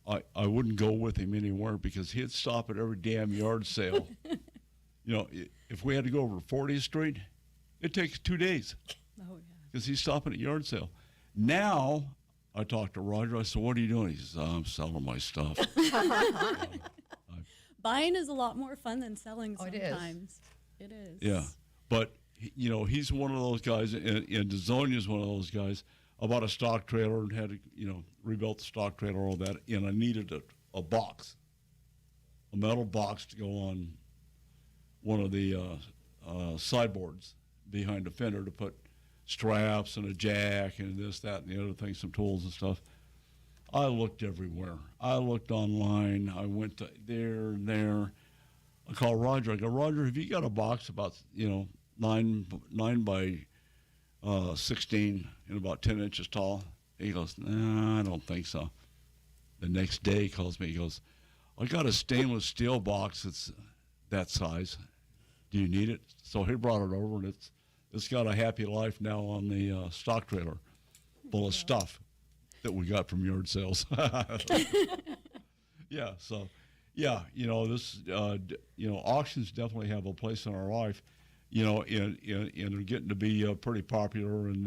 I wouldn't go with him anywhere because he'd stop at every damn yard sale. You know, if we had to go over 40th Street, it takes 2 days. Oh, yeah. Because he's stopping at yard sale. Now, I talked to Roger. I said, what are you doing? He says, I'm selling my stuff. Buying is a lot more fun than selling Oh, it is. sometimes. It is. Yeah. But, you know, he's one of those guys, and DeZonia's one of those guys. I bought a stock trailer and had to, you know, rebuilt the stock trailer, all that, and I needed a box, a metal box to go on one of the sideboards behind the fender to put straps and a jack and this, that, and the other thing, some tools and stuff. I looked everywhere. I looked online. I went to there and there. I called Roger. I go, Roger, have you got a box about, you know, 9 by 16 and about 10 inches tall? He goes, nah, I don't think so. The next day he calls me. He goes, I got a stainless steel box that's that size. Do you need it? So he brought it over, and it's got a Happy Life now on the stock trailer full of stuff that we got from yard sales. Yeah, so, yeah, you know, this, you know, auctions definitely have a place in our life, you know, and they're getting to be pretty popular in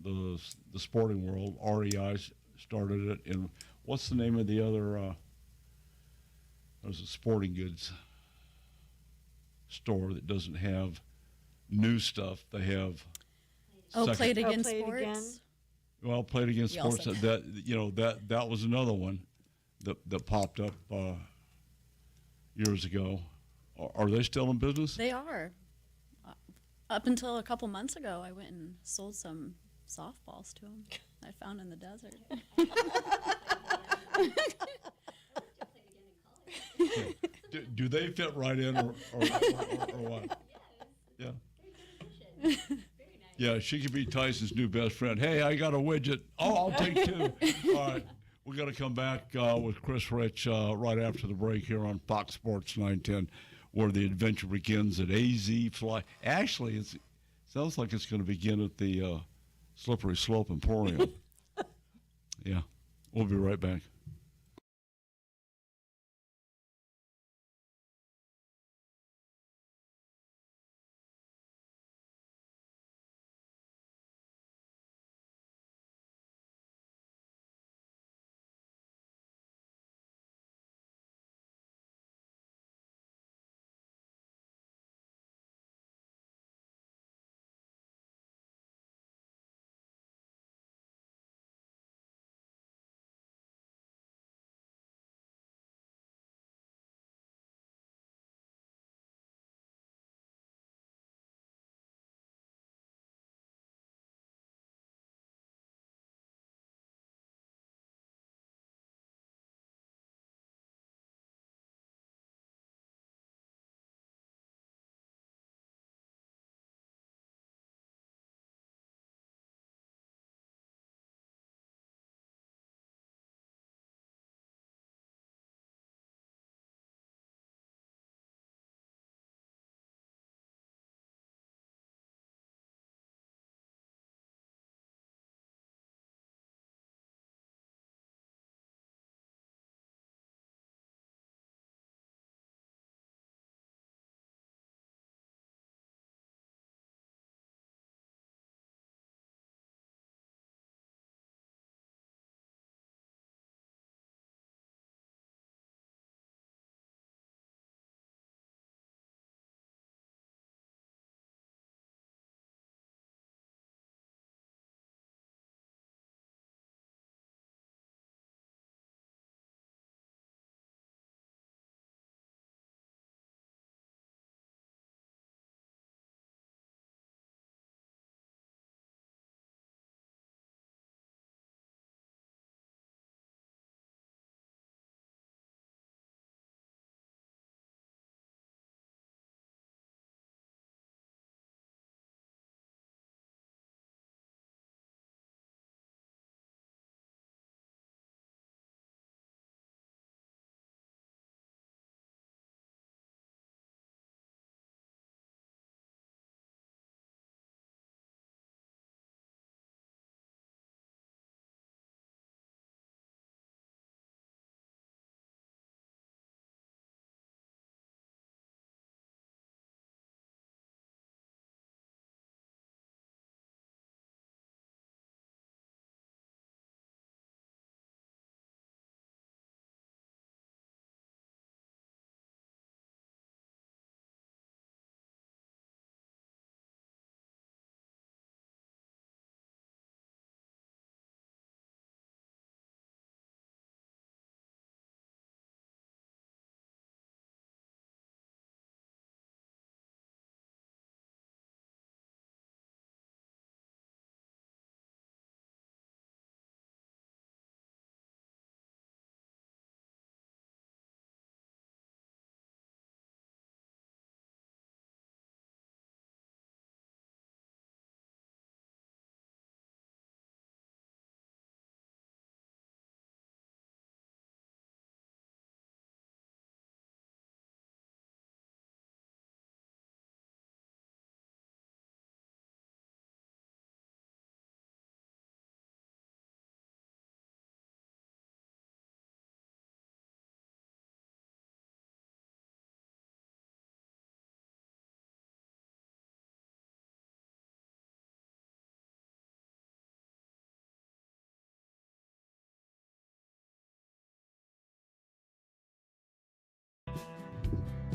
the sporting world. REI started it, and what's the name of the other, there's a sporting goods store that doesn't have new stuff. They have Play It Again Play It Sports. Again. well, Played Against We Sports. also- That, you know, that was another one that popped up years ago. Are they still in business? They are. Up until a couple months ago, I went and sold some softballs to them I found in the desert. Do they fit right in or what? Yeah. Yeah, she could be Tyson's new best friend. Hey, I got a widget. Oh, I'll take two. All right. We got to come back with Chris Rich right after the break here on Fox Sports 910. where the adventure begins at AZ Fly. Actually, it sounds like it's going to begin at the Slippery Slope Emporium. Yeah, we'll be right back.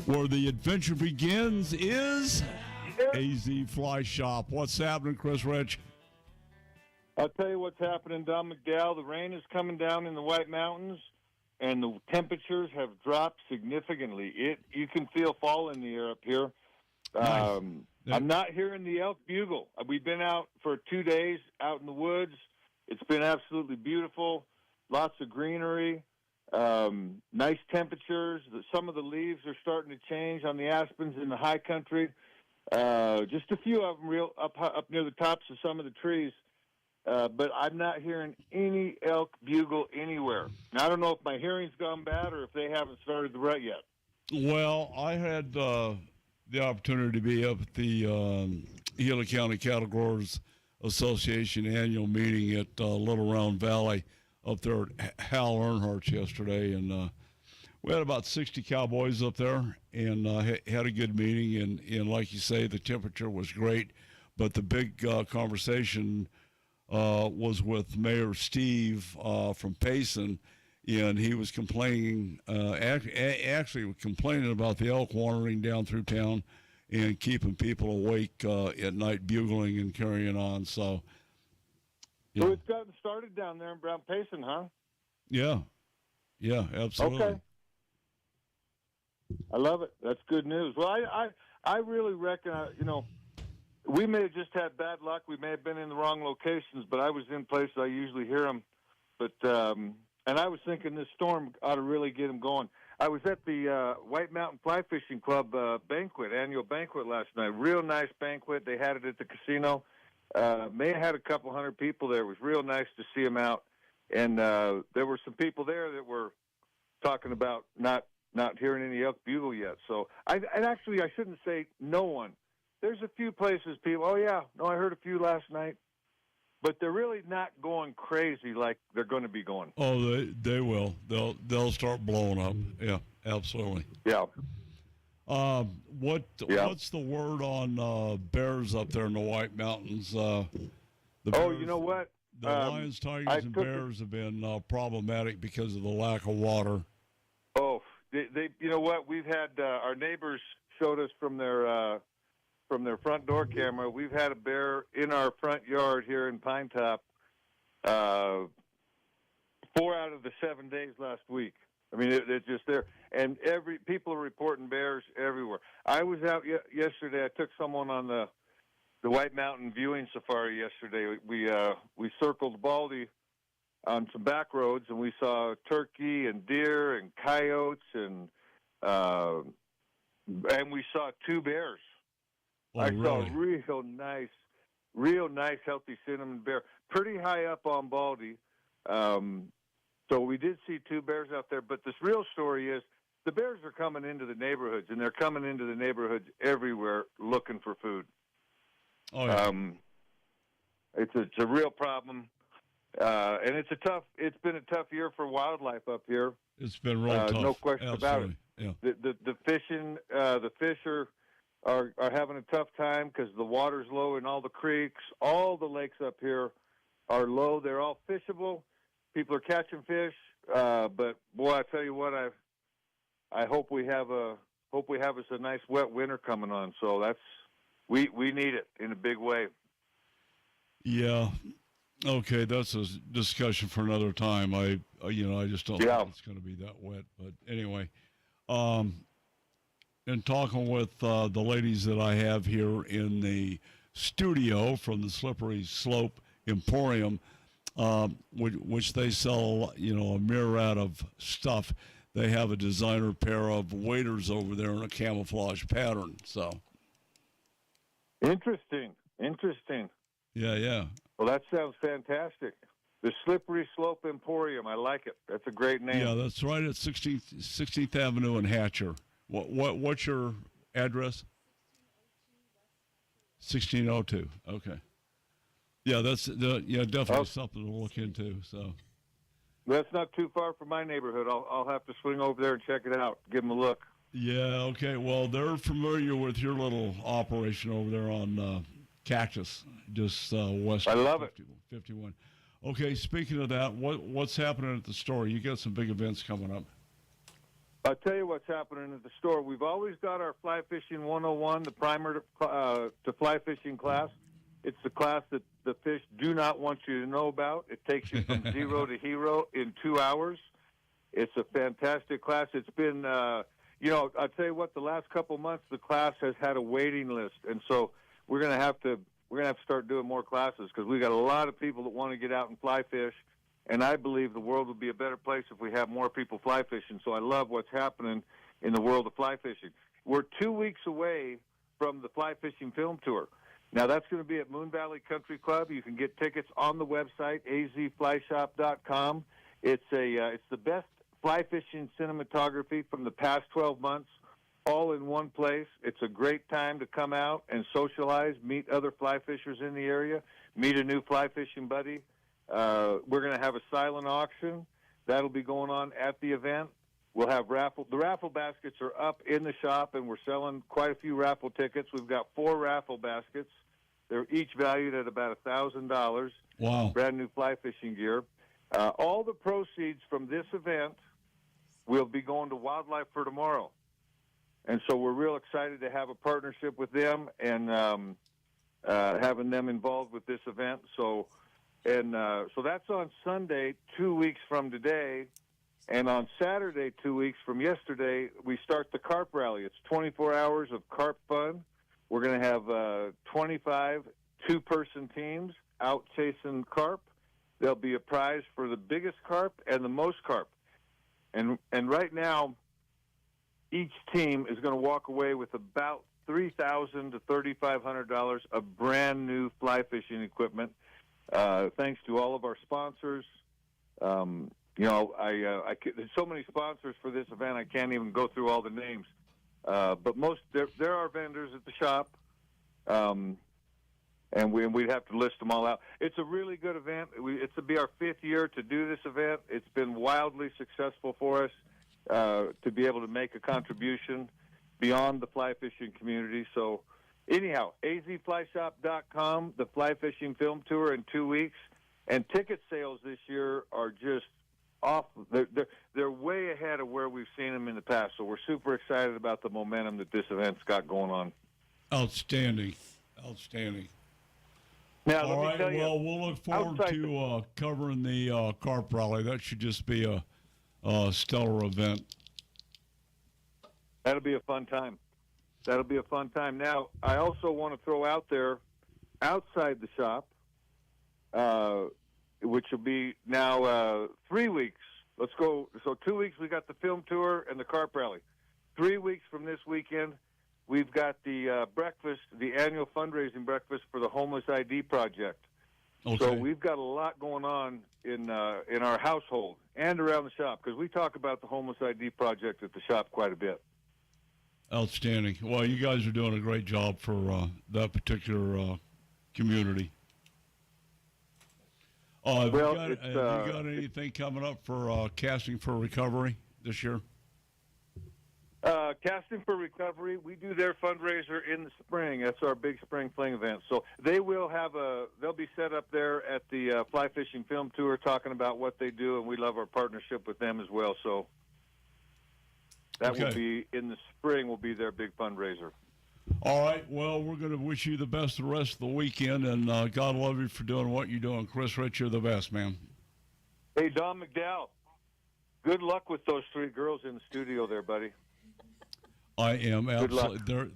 Where the adventure begins is AZ Fly Shop. What's happening, Chris Rich? I'll tell you what's happening down McDowell. The rain is coming down in the White Mountains, and the temperatures have dropped significantly. You can feel fall in the air up here. Nice. I'm not hearing the elk bugle. We've been out for 2 days out in the woods. It's been absolutely beautiful. Lots of greenery. Nice temperatures. Some of the leaves are starting to change on the aspens in the high country. Just a few of them real up near the tops of some of the trees. But I'm not hearing any elk bugle anywhere. Now, I don't know if my hearing's gone bad or if they haven't started the rut yet. Well, I had the opportunity to be up at the Gila County Cattle Growers Association annual meeting at Little Round Valley up there at Hal Earnhardt's yesterday, and we had about 60 cowboys up there, and had a good meeting. And like you say, the temperature was great, but the big conversation was with Mayor Steve from Payson, and he was complaining, actually complaining about the elk wandering down through town and keeping people awake at night, bugling and carrying on. So, So it's gotten started down there in Brown Payson, huh? yeah, absolutely. Okay. I love it. That's good news. Well, I really reckon, we may have just had bad luck. We may have been in the wrong locations, but I was in places I usually hear them. But and I was thinking this storm ought to really get them going. I was at the White Mountain Fly Fishing Club annual banquet last night. Real nice banquet. They had it at the casino. May have had a couple hundred people there. It was real nice to see them out. And there were some people there that were talking about not hearing any elk bugle yet. So I shouldn't say no one. There's a few places people, I heard a few last night. But they're really not going crazy like they're going to be going. Oh, they will. They'll start blowing up. Yeah, absolutely. Yeah. What's the word on bears up there in the White Mountains? The bears, you know what? The lions, tigers, and bears have been problematic because of the lack of water. Oh, they you know what? We've had our neighbors showed us from their front door camera. We've had a bear in our front yard here in Pine Top 4 out of the 7 days last week. I mean, it's just there. And people are reporting bears everywhere. I was out yesterday. I took someone on the White Mountain viewing safari yesterday. We circled Baldy on some back roads, and we saw turkey and deer and coyotes, and we saw 2 bears. Oh, I really? saw a real nice, healthy cinnamon bear, pretty high up on Baldy. So we did see 2 bears out there. But this real story is the bears are coming into the neighborhoods, and they're coming into the neighborhoods everywhere looking for food. Oh, yeah. It's a real problem, and it's been a tough year for wildlife up here. It's been real tough. No question about it. Yeah. The fishing, the fish are having a tough time because the water's low in all the creeks. All the lakes up here are low. They're all fishable. People are catching fish, but boy, I tell you what, I hope we have us a nice wet winter coming on. So we need it in a big way. Yeah. Okay, that's a discussion for another time. I just don't think it's going to be that wet. But anyway, in talking with the ladies that I have here in the studio from the Slippery Slope Emporium, which they sell, a myriad of stuff. They have a designer pair of waders over there in a camouflage pattern. So interesting. Yeah. Well, that sounds fantastic. The Slippery Slope Emporium. I like it. That's a great name. Yeah, that's right at 16th Avenue in Hatcher. What's your address? 1602. Okay. Yeah, that's definitely something to look into. So that's not too far from my neighborhood. I'll have to swing over there and check it out. Give them a look. Yeah. Okay. Well, they're familiar with your little operation over there on Cactus, just west. I love it. 51. Okay. Speaking of that, what's happening at the store? You got some big events coming up. I'll tell you what's happening at the store. We've always got our Fly Fishing 101, the primer to fly fishing class. It's the class that the fish do not want you to know about. It takes you from zero to hero in 2 hours. It's a fantastic class. It's been, I'll tell you what, the last couple months the class has had a waiting list, and so we're gonna have to start doing more classes because we got a lot of people that want to get out and fly fish. And I believe the world would be a better place if we have more people fly fishing. So I love what's happening in the world of fly fishing. We're 2 weeks away from the Fly Fishing Film Tour. Now, that's going to be at Moon Valley Country Club. You can get tickets on the website, azflyshop.com. It's the best fly fishing cinematography from the past 12 months. all in one place. It's a great time to come out and socialize, meet other fly fishers in the area, meet a new fly fishing buddy. We're going to have a silent auction. That'll be going on at the event. We'll have the raffle baskets are up in the shop, and we're selling quite a few raffle tickets. We've got 4 raffle baskets. They're each valued at about $1,000. Wow. Brand new fly fishing gear. All the proceeds from this event will be going to Wildlife for Tomorrow. And so we're real excited to have a partnership with them and having them involved with this event. So that's on Sunday, 2 weeks from today. And on Saturday, 2 weeks from yesterday, we start the carp rally. It's 24 hours of carp fun. We're going to have 25 two-person teams out chasing carp. There'll be a prize for the biggest carp and the most carp. And right now, each team is going to walk away with about $3,000 to $3,500 of brand new fly fishing equipment, thanks to all of our sponsors. There's so many sponsors for this event, I can't even go through all the names. But there are vendors at the shop, and we'd have to list them all out. It's a really good event. It's to be our 5th year to do this event. It's been wildly successful for us to be able to make a contribution beyond the fly fishing community. So anyhow, azflyshop.com, the fly fishing film tour in 2 weeks, and ticket sales this year are just off. They're way ahead of where we've seen them in the past. So we're super excited about the momentum that this event's got going on. Outstanding. Now, All let me right, tell you, well, we'll look forward to covering the carp rally. That should just be a stellar event. That'll be a fun time. Now, I also want to throw out there, outside the shop, which will be now 3 weeks. Let's go. So 2 weeks, we got the film tour and the carp rally. 3 weeks from this weekend, we've got the breakfast, the annual fundraising breakfast for the Homeless ID Project. Okay. So we've got a lot going on in our household and around the shop, because we talk about the Homeless ID Project at the shop quite a bit. Outstanding. Well, you guys are doing a great job for that particular community. Have you got anything coming up for Casting for Recovery this year? Casting for Recovery, we do their fundraiser in the spring. That's our big spring fling event. So they'll be set up there at the Fly Fishing Film Tour talking about what they do, and we love our partnership with them as well. So that will be in the spring, will be their big fundraiser. All right. Well, we're going to wish you the best the rest of the weekend, and God love you for doing what you're doing. Chris Rich, you're the best, man. Hey, Don McDowell, good luck with those 3 girls in the studio there, buddy. I am absolutely.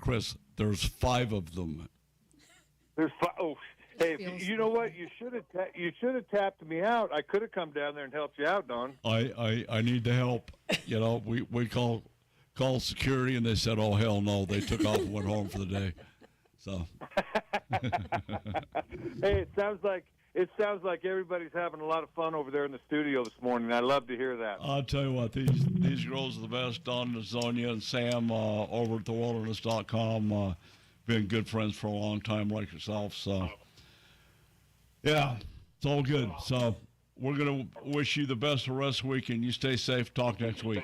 Chris, there's 5 of them. There's 5. Oh, hey, you know what? You should have tapped me out. I could have come down there and helped you out, Don. I need the help. You know, we called security, and they said, "Oh hell no!" They took off and went home for the day. So. Hey, it sounds like everybody's having a lot of fun over there in the studio this morning. I love to hear that. I'll tell you what, these girls are the best. Don, Zonia, and Sam over at thewilderness.com. Been good friends for a long time, like yourself. So, yeah, it's all good. So we're going to wish you the best the rest of the week, and you stay safe. Talk next week.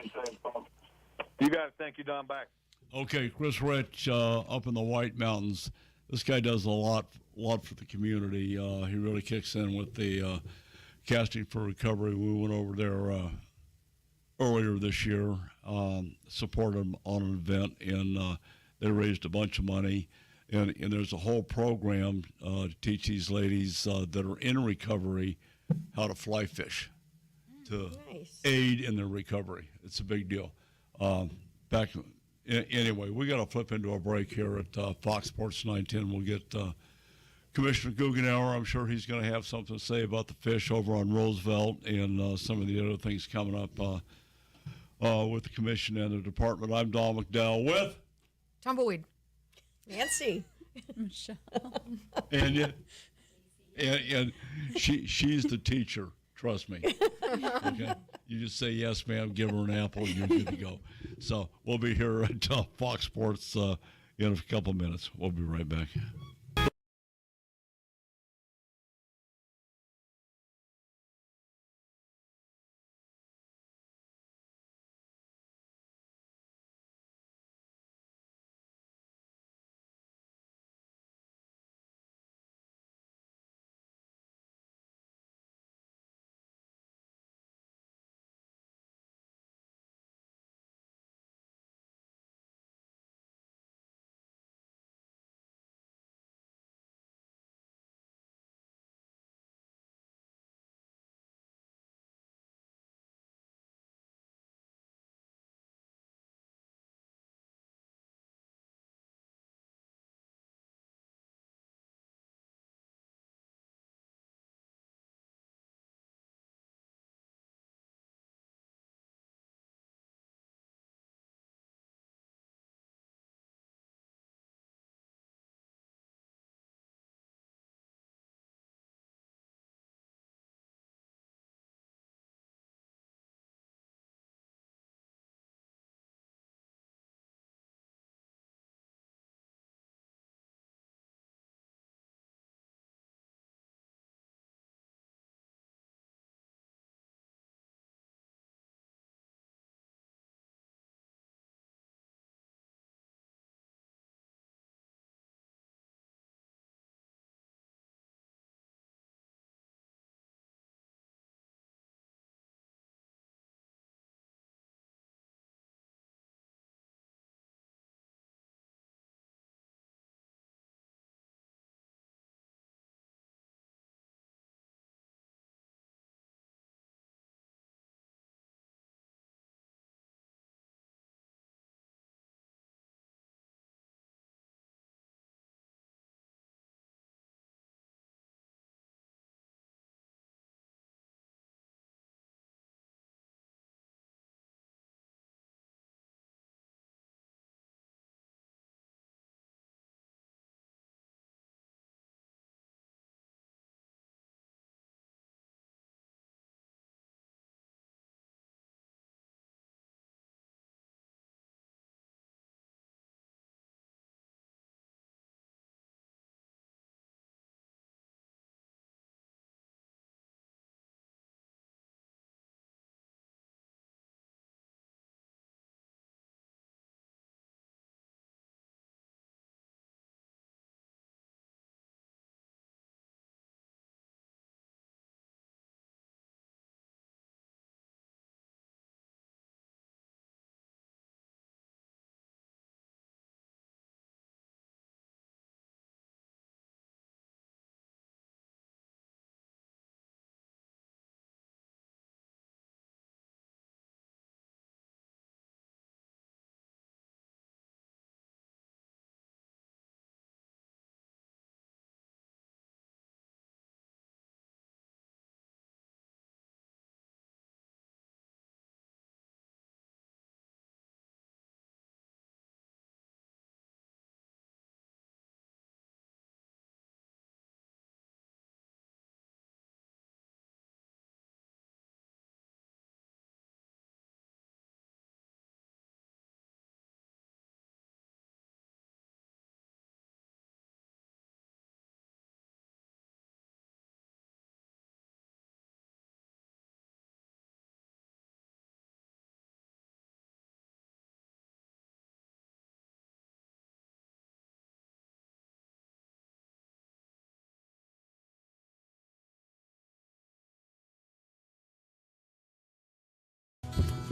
You got it. Thank you, Don. Bye. Okay, Chris Rich up in the White Mountains. This guy does a lot for the community. He really kicks in with the Casting for Recovery. We went over there earlier this year, supported them on an event, and they raised a bunch of money. And there's a whole program to teach these ladies that are in recovery how to fly fish to aid in their recovery. It's a big deal. Anyway, we got to flip into a break here at Fox Sports 910. We'll get Commissioner Guggenauer. I'm sure he's going to have something to say about the fish over on Roosevelt and some of the other things coming up with the commission and the department. I'm Don McDowell with Tumbleweed. Nancy. Michelle. And she's the teacher. Trust me. Okay. You just say yes, ma'am. Give her an apple, and you're good to go. So we'll be here at Fox Sports in a couple minutes. We'll be right back.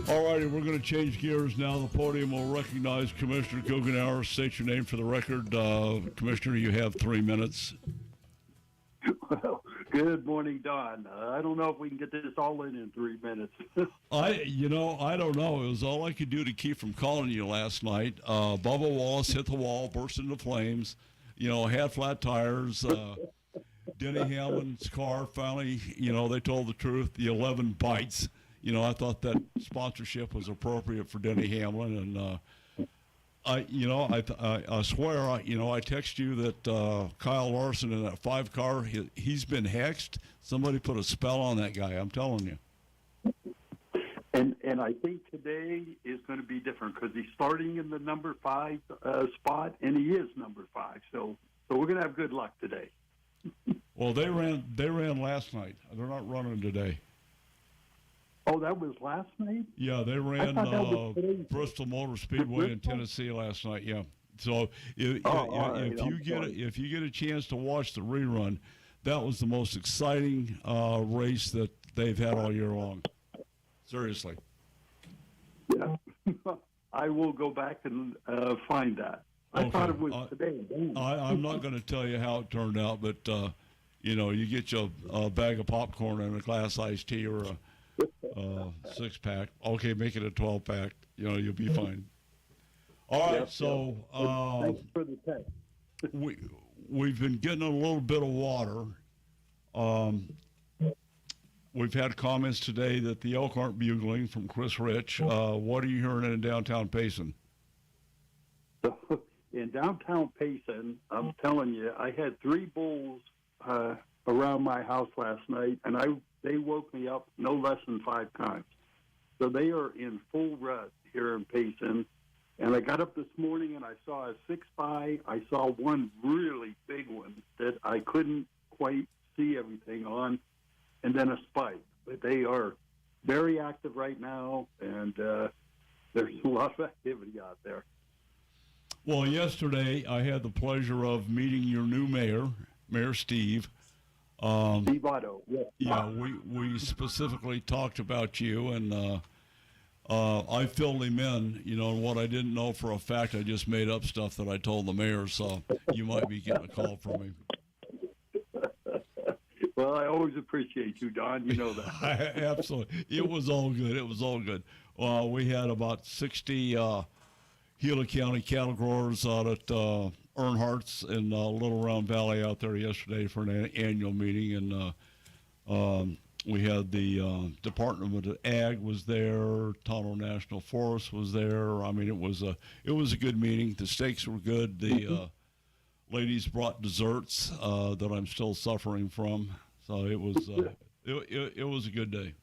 All righty, we're going to change gears now. The podium will recognize Commissioner Guggenauer. State your name for the record. Commissioner, you have 3 minutes. Well, good morning, Don. I don't know if we can get this all in 3 minutes. I don't know. It was all I could do to keep from calling you last night. Bubba Wallace hit the wall, burst into flames. Had flat tires. Denny Hamlin's car finally, they told the truth. The 11 bites. I thought that sponsorship was appropriate for Denny Hamlin, and I swear, I text you that Kyle Larson in that 5 car, he's been hexed. Somebody put a spell on that guy. I'm telling you. And I think today is going to be different because he's starting in the number 5 spot, and he is number 5. So we're going to have good luck today. Well, they ran last night. They're not running today. Oh, that was last night? Yeah, they ran thought that was today. Bristol Motor Speedway in Tennessee last night. Yeah. So if you get a chance to watch the rerun, that was the most exciting race that they've had all year long. Seriously. Yeah. I will go back and find that. I thought it was today. I'm not going to tell you how it turned out, but you get your bag of popcorn and a glass iced tea or a 6-pack. Okay, make it a 12-pack. You'll be fine. All right, so thanks for the text. we've been getting a little bit of water. We've had comments today that the elk aren't bugling from Chris Rich. What are you hearing in downtown Payson? In downtown Payson, I'm telling you, I had 3 bulls around my house last night, and they woke me up no less than 5 times. So they are in full rut here in Payson. And I got up this morning and I saw a 6-by. I saw one really big one that I couldn't quite see everything on, and then a spike. But they are very active right now, and there's a lot of activity out there. Well, yesterday I had the pleasure of meeting your new mayor, Mayor Steve. Steve Otto, yeah. Yeah, we specifically talked about you, and I filled him in, and what I didn't know for a fact, I just made up stuff that I told the mayor, so you might be getting a call from him. Well, I always appreciate you, Don. You know that. Absolutely. It was all good. It was all good. We had about 60 Gila County cattle growers out at Earnhardt's in Little Round Valley out there yesterday for an annual meeting, and we had the Department of Ag was there, Tonto National Forest was there. I mean, it was a good meeting. The steaks were good. The ladies brought desserts that I'm still suffering from. So it was it was a good day.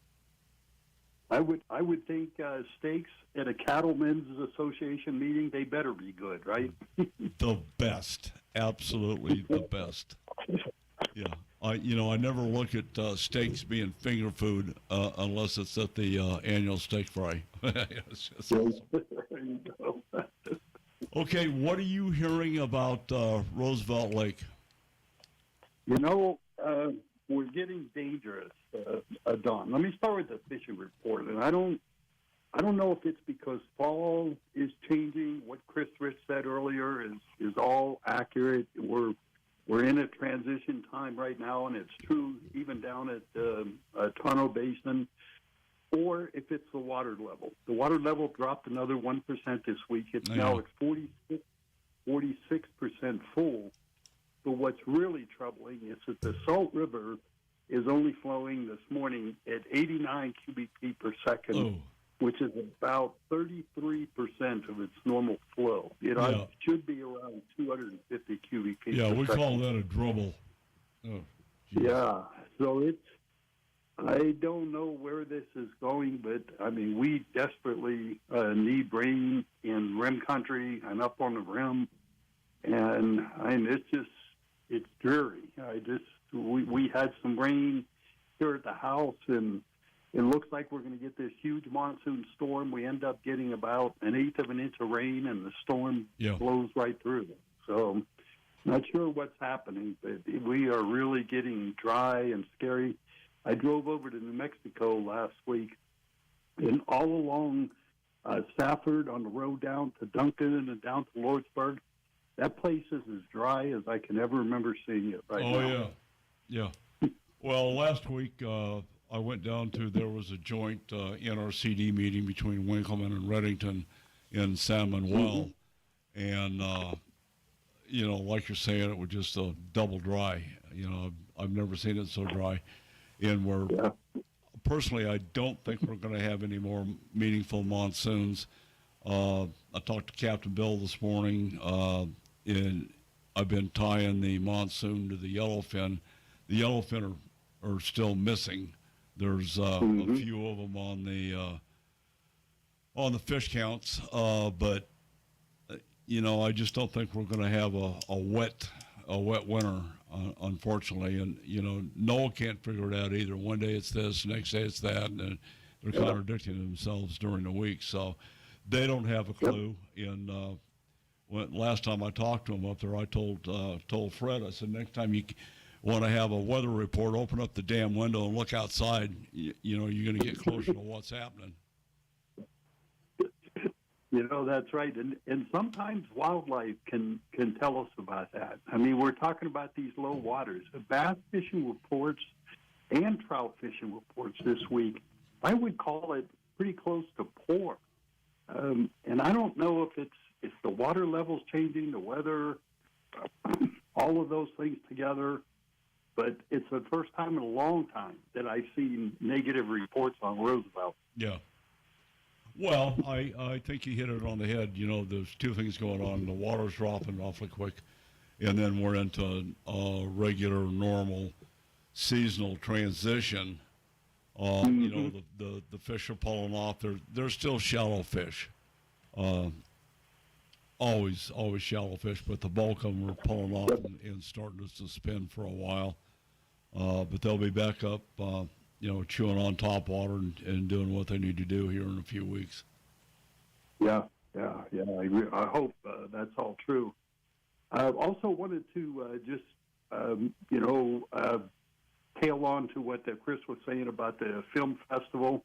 I would think steaks at a Cattlemen's Association meeting, they better be good, right? The best, absolutely the best. Yeah, I never look at steaks being finger food unless it's at the annual steak fry. It's just awesome. There you go. Okay, what are you hearing about Roosevelt Lake? We're getting dangerous, Don. Let me start with the fishing report, and I don't know if it's because fall is changing. What Chris Rich said earlier is all accurate. We're in a transition time right now, and it's true even down at Tonto Basin. Or if it's the water level. The water level dropped another 1% this week. Now it's 46% full. But what's really troubling is that the Salt River is only flowing this morning at 89 cubic feet per second, which is about 33% of its normal flow. It should be around 250 cubic feet per second. Yeah, we call that a dribble. Oh, yeah, so I don't know where this is going, but, I mean, we desperately need rain in rim country and up on the rim. And, I mean, it's dreary. We had some rain here at the house, and it looks like we're going to get this huge monsoon storm. We end up getting about 1/8 of an inch of rain, and the storm blows right through it. So, not sure what's happening, but we are really getting dry and scary. I drove over to New Mexico last week, and all along Safford on the road down to Duncan and down to Lordsburg, that place is as dry as I can ever remember seeing it right now. Oh, yeah. Well, last week I went down to, there was a joint NRCD meeting between Winkleman and Reddington in San Manuel, and, like you're saying, it was just double dry. I've never seen it so dry. And personally, I don't think we're going to have any more meaningful monsoons. I talked to Captain Bill this morning, and I've been tying the monsoon to the yellowfin. The yellowfin are still missing. There's a few of them on the on the fish counts, but I just don't think we're going to have a wet winter, unfortunately. And NOAA can't figure it out either. One day it's this, next day it's that, and they're contradicting themselves during the week. So they don't have a clue. And last time I talked to them up there, I told Fred, I said, next time you want to have a weather report, open up the damn window and look outside. You're going to get closer to what's happening. That's right. And sometimes wildlife can tell us about that. I mean, we're talking about these low waters. Bass fishing reports and trout fishing reports this week, I would call it pretty close to poor. And I don't know if it's the water levels changing, the weather, all of those things together. But it's the first time in a long time that I've seen negative reports on Roosevelt. Yeah. Well, I think you hit it on the head. There's two things going on. The water's dropping awfully quick, and then we're into a regular, normal, seasonal transition. The fish are pulling off. They're still shallow fish. Always shallow fish, but the bulk of them are pulling off and starting to spin for a while. But they'll be back up, chewing on top water and doing what they need to do here in a few weeks. Yeah. I hope that's all true. I also wanted to just, tail on to what Chris was saying about the film festival.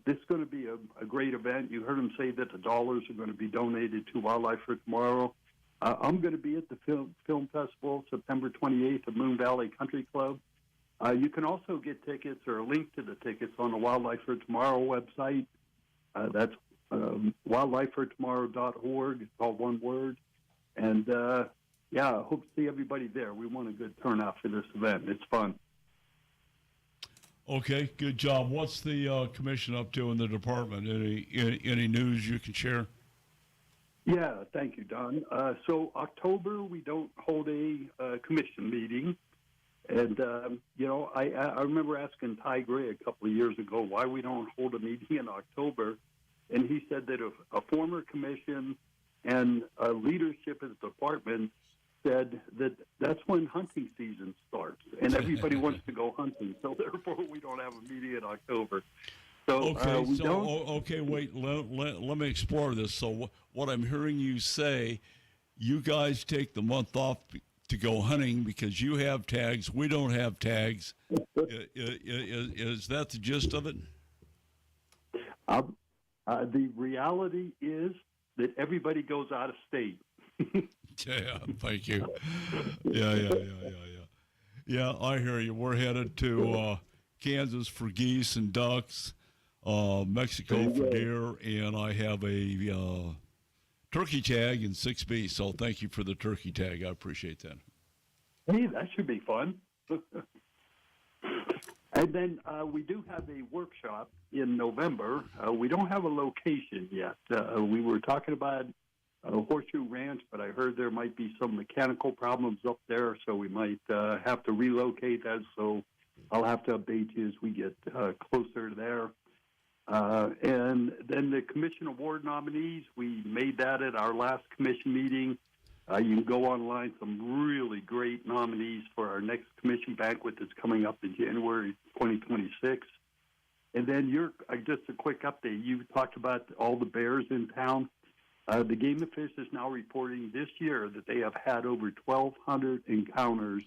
This is going to be a great event. You heard him say that the dollars are going to be donated to Wildlife for Tomorrow. I'm going to be at the film festival September 28th at Moon Valley Country Club. You can also get tickets or a link to the tickets on the Wildlife for Tomorrow website. That's wildlifefortomorrow.org. It's all one word. And, I hope to see everybody there. We want a good turnout for this event. It's fun. Okay, good job. What's the commission up to in the department? Any news you can share? Yeah, thank you, Don. So October, we don't hold a commission meeting. And, I remember asking Ty Gray a couple of years ago why we don't hold a meeting in October. And he said that a former commission and leadership of the department said that that's when hunting season starts. And everybody wants to go hunting. So, therefore, we don't have a meeting in October. So, wait, let me explore this. So what I'm hearing you say, you guys take the month off to go hunting because you have tags, we don't have tags. Is that the gist of it? The reality is that everybody goes out of state. Yeah, thank you. Yeah, I hear you. We're headed to Kansas for geese and ducks, Mexico for deer, and I have a turkey tag in 6B, so thank you for the turkey tag. I appreciate that. Hey, that should be fun. And then we do have a workshop in November. We don't have a location yet. We were talking about Horseshoe Ranch, but I heard there might be some mechanical problems up there, so we might have to relocate that. So I'll have to update you as we get closer to there. And then the commission award nominees, we made that at our last commission meeting. You can go online, some really great nominees for our next commission banquet that's coming up in January 2026. And then just a quick update. You talked about all the bears in town. The Game and Fish is now reporting this year that they have had over 1,200 encounters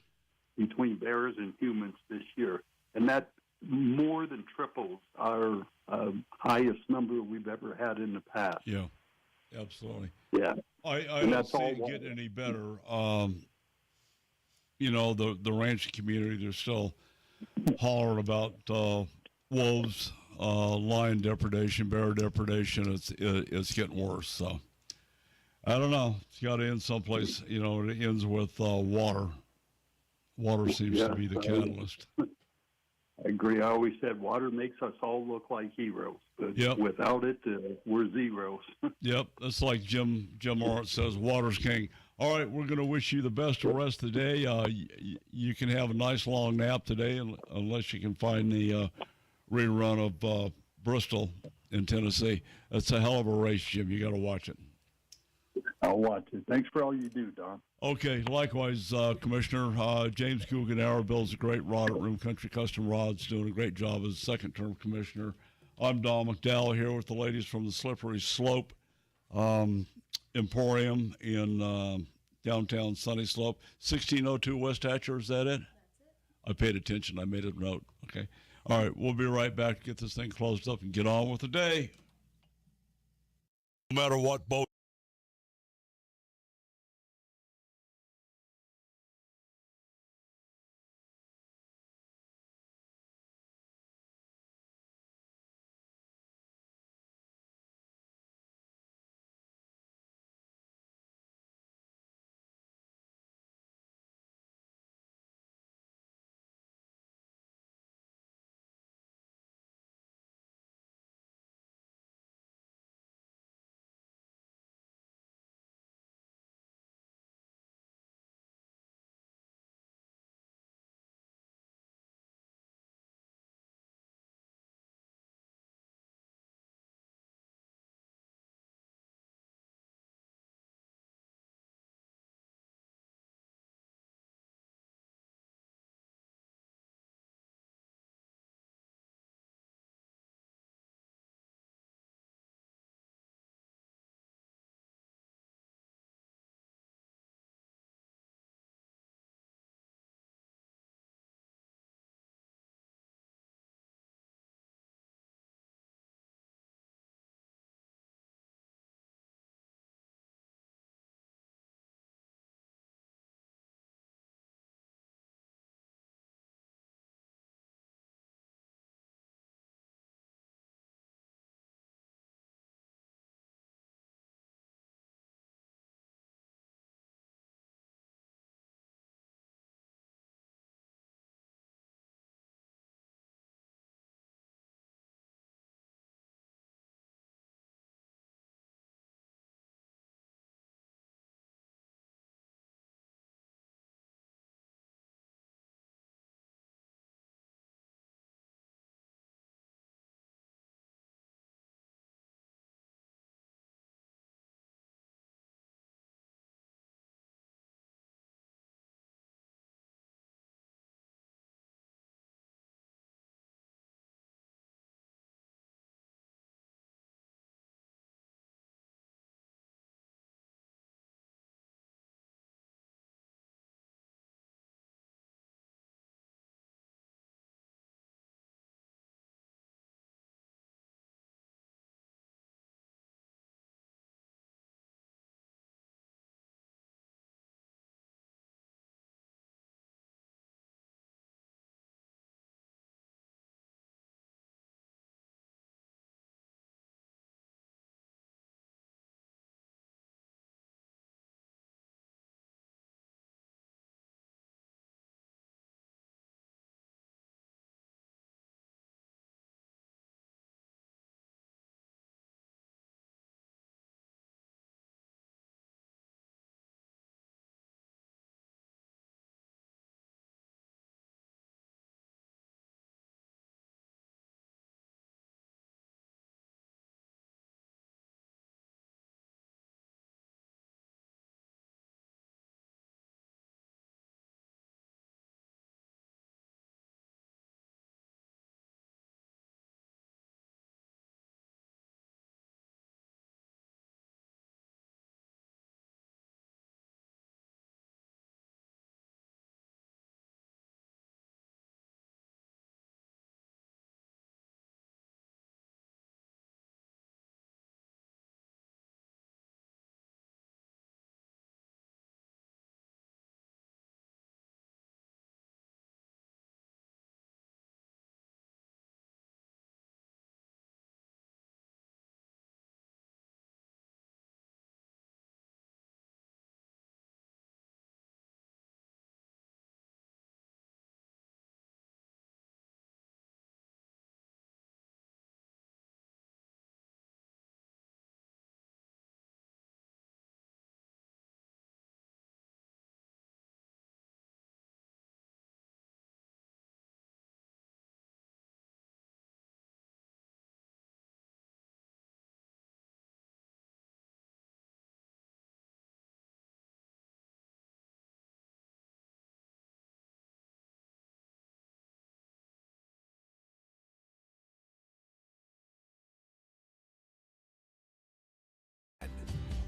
between bears and humans this year. And that more than triples our highest number we've ever had in the past. Yeah, absolutely. Yeah. I don't see it getting any better. The ranch community, they're still hollering about wolves, lion depredation, bear depredation. It's getting worse. So I don't know. It's got to end someplace. It ends with water. Water seems to be the catalyst. I agree. I always said water makes us all look like heroes. But without it, we're zeros. Yep. That's like Jim Lawrence says, water's king. All right, we're going to wish you the best the rest of the day. You can have a nice long nap today, unless you can find the rerun of Bristol in Tennessee. That's a hell of a race, Jim. You got to watch it. I'll watch it. Thanks for all you do, Don. Okay, likewise, Commissioner. James Guggenauer builds a great rod at Room Country Custom Rods, doing a great job as second-term commissioner. I'm Don McDowell here with the ladies from the Slippery Slope Emporium in downtown Sunny Slope. 1602 West Hatcher, is that it? That's it. I paid attention. I made a note. Okay. All right, we'll be right back to get this thing closed up and get on with the day. No matter what boat.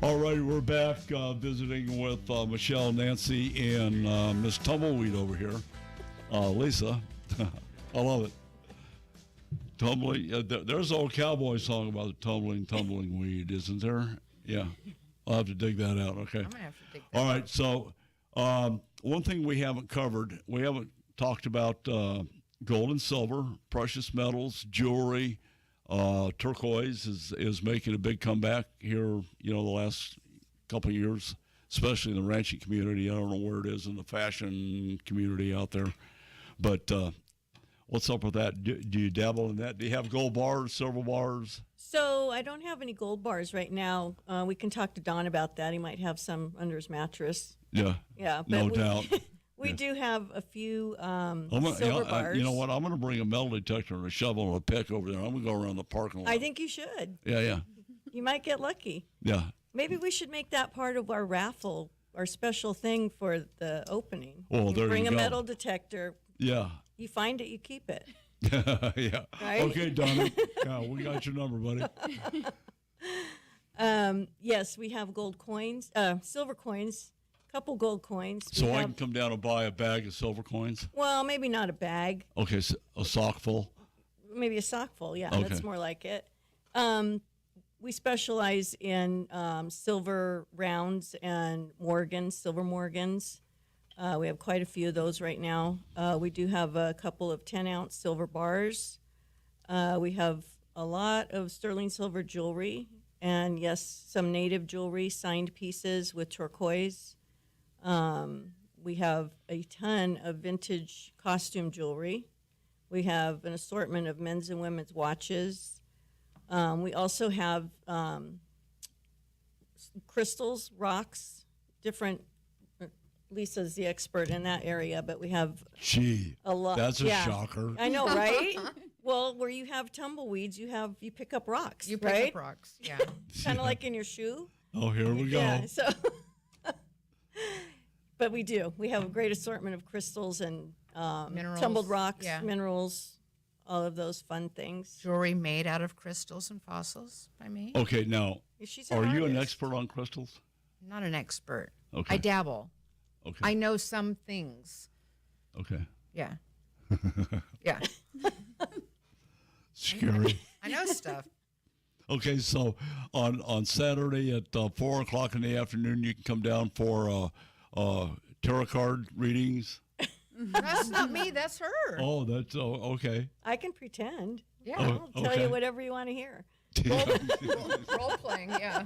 All right, we're back visiting with Michelle, Nancy, and Miss Tumbleweed over here. Lisa, I love it. Tumbling. There's an old cowboy song about the tumbling weed, isn't there? Yeah, I'll have to dig that out. Okay. I'm gonna have to dig that All right. So one thing we haven't covered, we haven't talked about gold and silver, precious metals, jewelry. Turquoise is making a big comeback here, the last couple of years, especially in the ranching community. I don't know where it is in the fashion community out there, but what's up with that? Do you dabble in that? Do you have gold bars, silver bars? So I don't have any gold bars right now. We can talk to Don about that. He might have some under his mattress. Yeah. Yeah. No doubt. We Yeah. do have a few Silver silver bars. You know what? I'm going to bring a metal detector and a shovel and a pick over there. I'm going to go around the parking lot. I think you should. Yeah. You might get lucky. Yeah. Maybe we should make that part of our raffle, our special thing for the opening. Oh, there bring you a go. metal detector. Yeah. You find it, you keep it. Yeah. Right? Okay, Donna. Yeah, we got your number, buddy. Yes, we have gold coins, silver coins, couple gold coins. So We I have- can come down and buy a bag of silver coins? Well, maybe not a bag. Okay, so a sock full? Maybe a sock full. Yeah, Okay. that's more like it. We specialize in silver rounds and Morgans, silver Morgans. We have quite a few of those right now. We do have a couple of 10-ounce silver bars. We have a lot of sterling silver jewelry, and yes, some native jewelry, signed pieces with turquoise. We have a ton of vintage costume jewelry. We have an assortment of men's and women's watches. We also have crystals, rocks, different. Lisa's the expert in that area, but we have Gee, a lot. that's a yeah. shocker. I know, right? Well, where you have tumbleweeds, you pick up rocks. You pick right? up rocks. Yeah. Kind of like in your shoe. Oh, here we go. Yeah. So, but we do. We have a great assortment of crystals and Minerals, tumbled rocks, yeah. minerals, all of those fun things. Jewelry made out of crystals and fossils by me. Okay, now, She's an are you an artist. expert on crystals? I'm not an expert. Okay. I dabble. Okay. I know some things. Okay. Yeah. Yeah. Scary. I know stuff. Okay, so on Saturday at 4 o'clock in the afternoon, you can come down for tarot card readings. That's not me. That's her. Oh, that's okay. I can pretend. Yeah. Oh, I'll tell okay. you whatever you want to hear. Role playing. Yeah.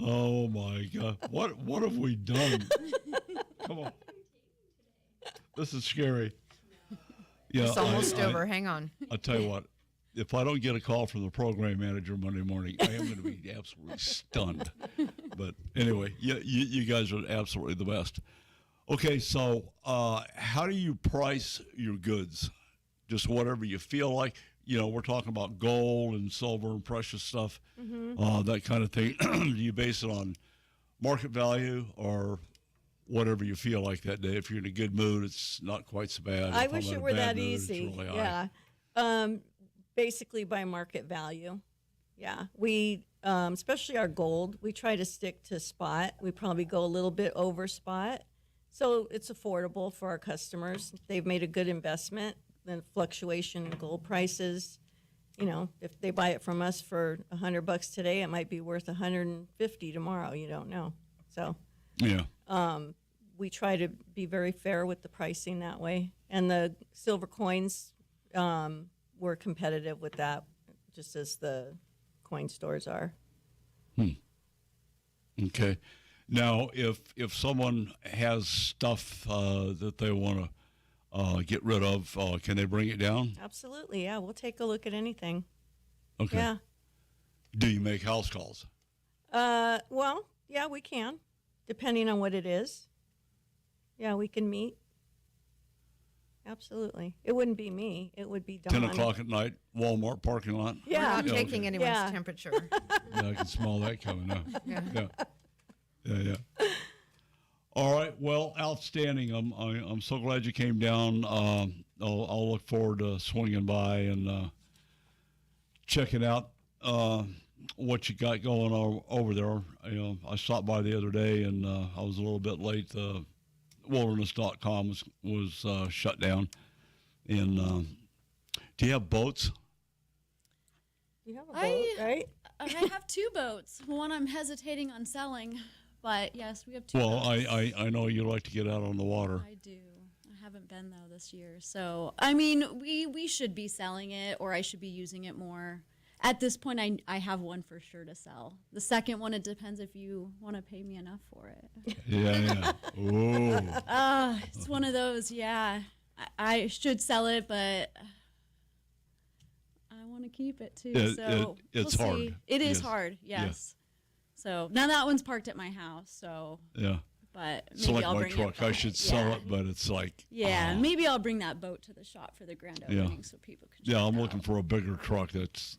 Oh my God! What have we done? Come on, this is scary. Yeah, It's almost over. Hang on. I'll tell you what. If I don't get a call from the program manager Monday morning, I am going to be absolutely stunned. But anyway, you guys are absolutely the best. Okay, so how do you price your goods? Just whatever you feel like. We're talking about gold and silver and precious stuff, that kind of thing. Do you base it on market value or whatever you feel like that day? If you're in a good mood, it's not quite so bad. I If I'm wish in it a were bad that mood, it's easy. really high. Yeah. Basically by market value. Yeah. We, especially our gold, we try to stick to spot. We probably go a little bit over spot. So it's affordable for our customers. They've made a good investment. The fluctuation in gold prices, if they buy it from us for $100 today, it might be worth $150 tomorrow. You don't know. So Yeah. we try to be very fair with the pricing that way. And the silver coins, we're competitive with that, just as the coin stores are. Okay. Now, if someone has stuff that they want to get rid of, can they bring it down? Absolutely, yeah. We'll take a look at anything. Okay. Yeah. Do you make house calls? Well, yeah, we can, depending on what it is. Yeah, we can meet. Absolutely. It wouldn't be me. It would be Dawn. 10 o'clock at night, Walmart parking lot? Yeah. We're not Yeah, taking okay. anyone's Yeah. temperature. Yeah, I can smell that coming up. Yeah. Yeah. All right. Well, outstanding. I'm so glad you came down. I'll look forward to swinging by and checking out what you got going on over there. You know, I stopped by the other day, and I was a little bit late. Wilderness.com was shut down. And do you have boats? You have a boat, right? I have 2 boats. One I'm hesitating on selling, but yes, we have 2 Well, boats. I know you like to get out on the water. I do. I haven't been though this year. So, I mean, we should be selling it, or I should be using it more. At this point, I have one for sure to sell. The second one, it depends if you want to pay me enough for it. Yeah. Oh. It's one of those, yeah. I should sell it, but I want to keep it too. It's we'll hard. see. It is Yes. hard, yes. Yeah. So now that one's parked at my house, so. Yeah. But maybe It's like I'll my bring truck. it I back. should sell Yeah. it, but it's like. Yeah, maybe I'll bring that boat to the shop for the grand Yeah. opening so people can. Yeah, check I'm it looking out. for a bigger truck. That's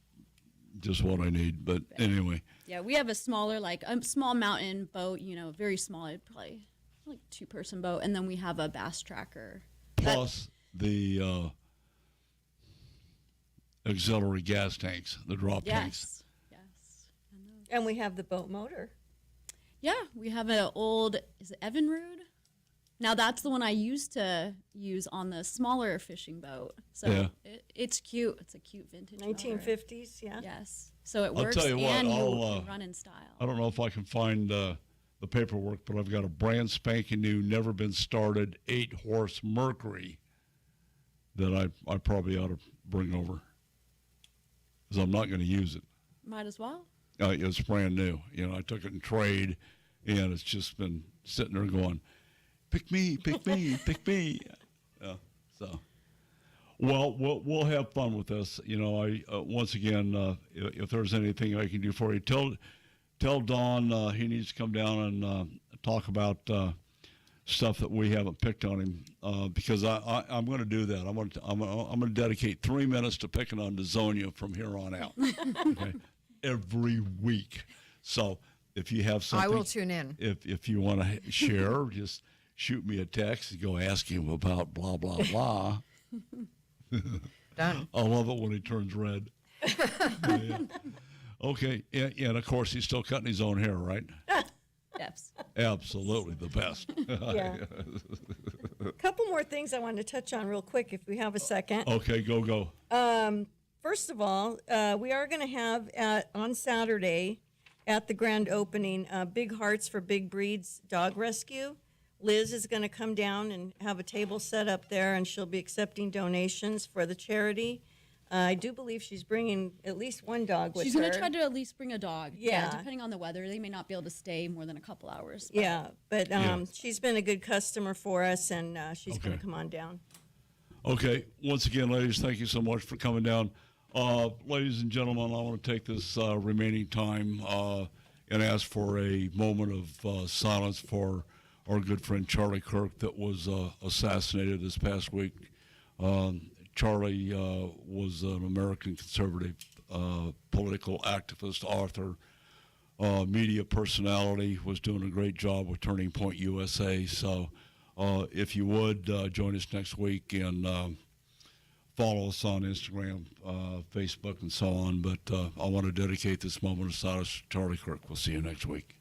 just what I need. But anyway. Yeah, we have a smaller, like a small mountain boat. You know, very small. It'd probably like 2-person boat, and then we have a bass tracker. Plus the auxiliary gas tanks, the drop tanks. Yes. And we have the boat motor. Yeah, we have an old, is it Evinrude? Now that's the one I used to use on the smaller fishing boat. So Yeah. it's cute. It's a cute vintage motor. 1950s, yeah. Yes. So it I'll works tell you what, and I'll, you can run in style. I don't know if I can find the paperwork, but I've got a brand spanking new, never been started 8-horse Mercury that I probably ought to bring over because I'm not going to use it. Might as well. It's brand new. You know, I took it in trade, and it's just been sitting there going, pick me, pick me, pick me. So, well, we'll have fun with this. You know, I once again, if there's anything I can do for you, tell Don he needs to come down and talk about stuff that we haven't picked on him because I'm going to do that. I'm going to dedicate 3 minutes to picking on DeZonia from here on out. Okay? Every week. So if you have something, I will tune in. If you want to share, just shoot me a text and go ask him about blah blah blah. Done. I love it when he turns red. Yeah. Okay, and of course he's still cutting his own hair, right? Yes. Absolutely the best. Yeah. A couple more things I wanted to touch on real quick if we have a second. Okay, go. First of all, we are going to have on Saturday at the grand opening, Big Hearts for Big Breeds Dog Rescue. Liz is going to come down and have a table set up there, and she'll be accepting donations for the charity. I do believe she's bringing at least one dog with her. She's going to try to at least bring a dog. Yeah. Depending on the weather, they may not be able to stay more than a couple hours. But. Yeah, but Yeah. she's been a good customer for us, and she's going Okay. to come on down. Okay, once again, ladies, thank you so much for coming down. Ladies and gentlemen, I want to take this remaining time and ask for a moment of silence for our good friend Charlie Kirk that was assassinated this past week. Charlie was an American conservative political activist, author, media personality, was doing a great job with Turning Point USA. So if you would, join us next week and follow us on Instagram, Facebook, and so on. But I want to dedicate this moment of silence to Charlie Kirk. We'll see you next week.